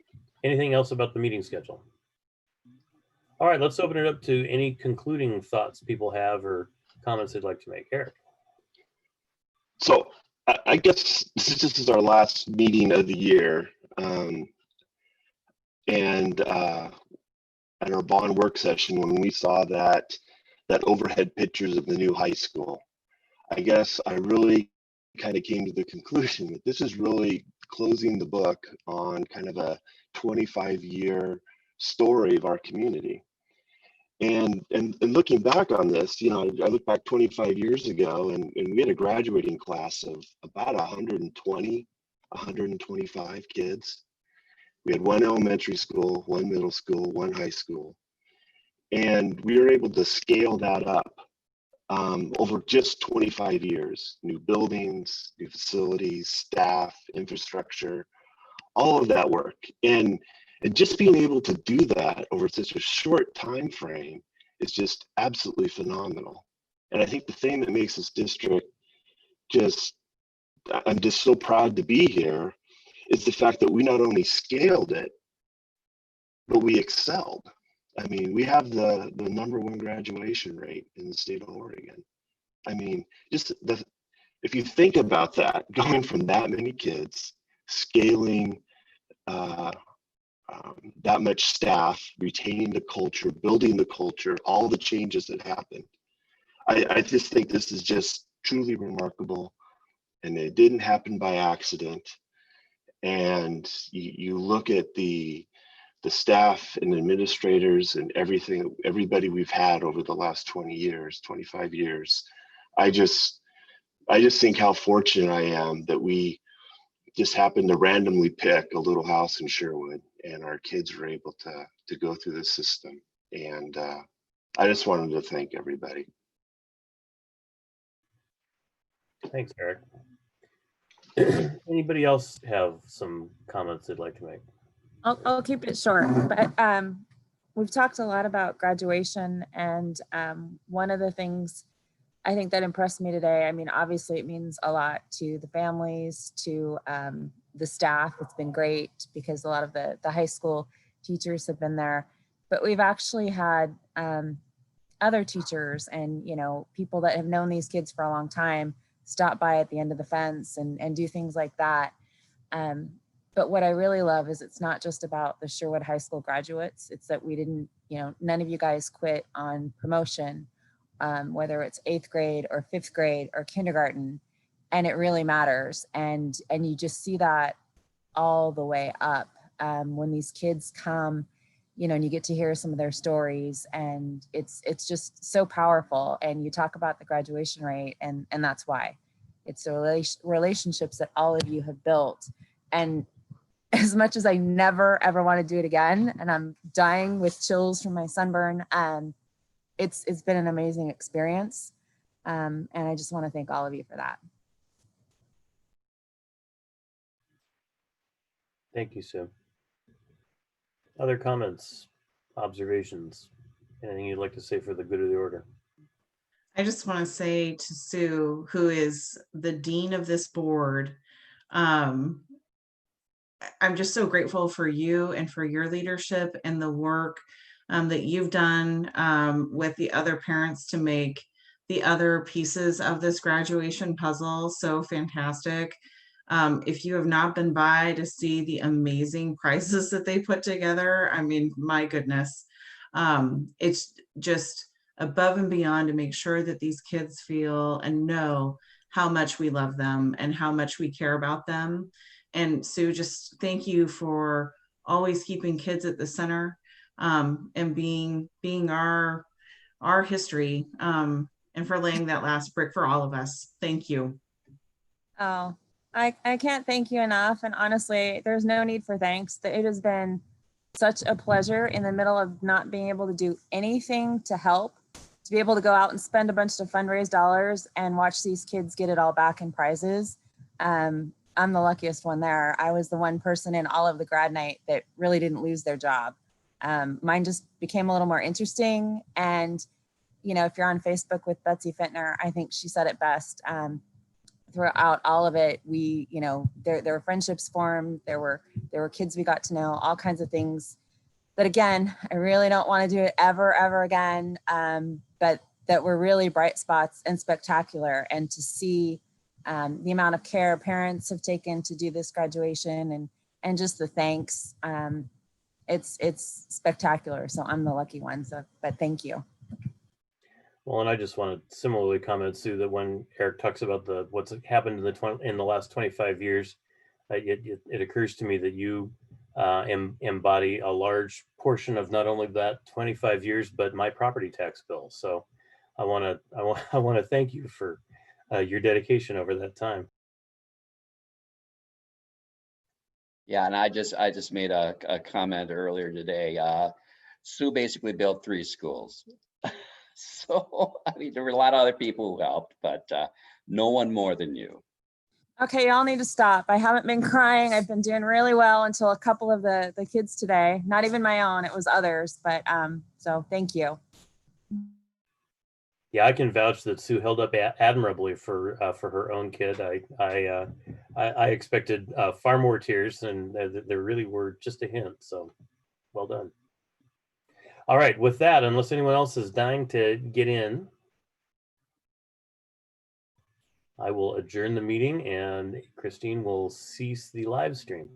Anything else about the meeting schedule? All right, let's open it up to any concluding thoughts people have or comments they'd like to make. Eric? So I guess this is our last meeting of the year. And at our bond work session, when we saw that overhead pictures of the new high school, I guess I really kind of came to the conclusion that this is really closing the book on kind of a 25-year story of our community. And looking back on this, you know, I look back 25 years ago, and we had a graduating class of about 120, 125 kids. We had one elementary school, one middle school, one high school. And we were able to scale that up over just 25 years. New buildings, new facilities, staff, infrastructure, all of that work. And just being able to do that over such a short time frame is just absolutely phenomenal. And I think the thing that makes this district I'm just so proud to be here, is the fact that we not only scaled it, but we excelled. I mean, we have the #1 graduation rate in the state of Oregon. I mean, if you think about that, going from that many kids, scaling that much staff, retaining the culture, building the culture, all the changes that happened. I just think this is just truly remarkable, and it didn't happen by accident. And you look at the staff and administrators and everybody we've had over the last 20 years, 25 years. I just think how fortunate I am that we just happened to randomly pick a little house in Sherwood, and our kids were able to go through the system. And I just wanted to thank everybody. Thanks, Eric. Anybody else have some comments they'd like to make? I'll keep it short, but we've talked a lot about graduation, and one of the things I think that impressed me today, I mean, obviously it means a lot to the families, to the staff. It's been great because a lot of the high school teachers have been there, but we've actually had other teachers and, you know, people that have known these kids for a long time stop by at the end of the fence and do things like that. But what I really love is it's not just about the Sherwood High School graduates. It's that we didn't, you know, none of you guys quit on promotion, whether it's 8th grade or 5th grade or kindergarten, and it really matters. And you just see that all the way up when these kids come, you know, and you get to hear some of their stories, and it's just so powerful. And you talk about the graduation rate, and that's why. It's the relationships that all of you have built. And as much as I never ever want to do it again, and I'm dying with chills from my sunburn, it's been an amazing experience. And I just want to thank all of you for that. Thank you, Sue. Other comments, observations, anything you'd like to say for the good of the order? I just want to say to Sue, who is the dean of this board, I'm just so grateful for you and for your leadership and the work that you've done with the other parents to make the other pieces of this graduation puzzle so fantastic. If you have not been by to see the amazing prizes that they put together, I mean, my goodness, it's just above and beyond to make sure that these kids feel and know how much we love them and how much we care about them. And Sue, just thank you for always keeping kids at the center and being our history and for laying that last brick for all of us. Thank you. Oh, I can't thank you enough. And honestly, there's no need for thanks. It has been such a pleasure in the middle of not being able to do anything to help, to be able to go out and spend a bunch of fundraised dollars and watch these kids get it all back in prizes. I'm the luckiest one there. I was the one person in all of the grad night that really didn't lose their job. Mine just became a little more interesting. And, you know, if you're on Facebook with Betsy Fintner, I think she said it best. Throughout all of it, we, you know, there were friendships formed, there were kids we got to know, all kinds of things that, again, I really don't want to do it ever again, but that were really bright spots and spectacular. And to see the amount of care parents have taken to do this graduation and just the thanks, it's spectacular. So I'm the lucky one, so, but thank you. Well, and I just want to similarly comment, Sue, that when Eric talks about what's happened in the last 25 years, it occurs to me that you embody a large portion of not only that 25 years, but my property tax bill. So I want to thank you for your dedication over that time. Yeah, and I just made a comment earlier today. Sue basically built 3 schools. So, I mean, there were a lot of other people who helped, but no one more than you. Okay, y'all need to stop. I haven't been crying. I've been doing really well until a couple of the kids today. Not even my own, it was others, but so thank you. Yeah, I can vouch that Sue held up admirably for her own kid. I expected far more tears, and there really were just a hint. So, well done. All right, with that, unless anyone else is dying to get in, I will adjourn the meeting and Christine will cease the live stream.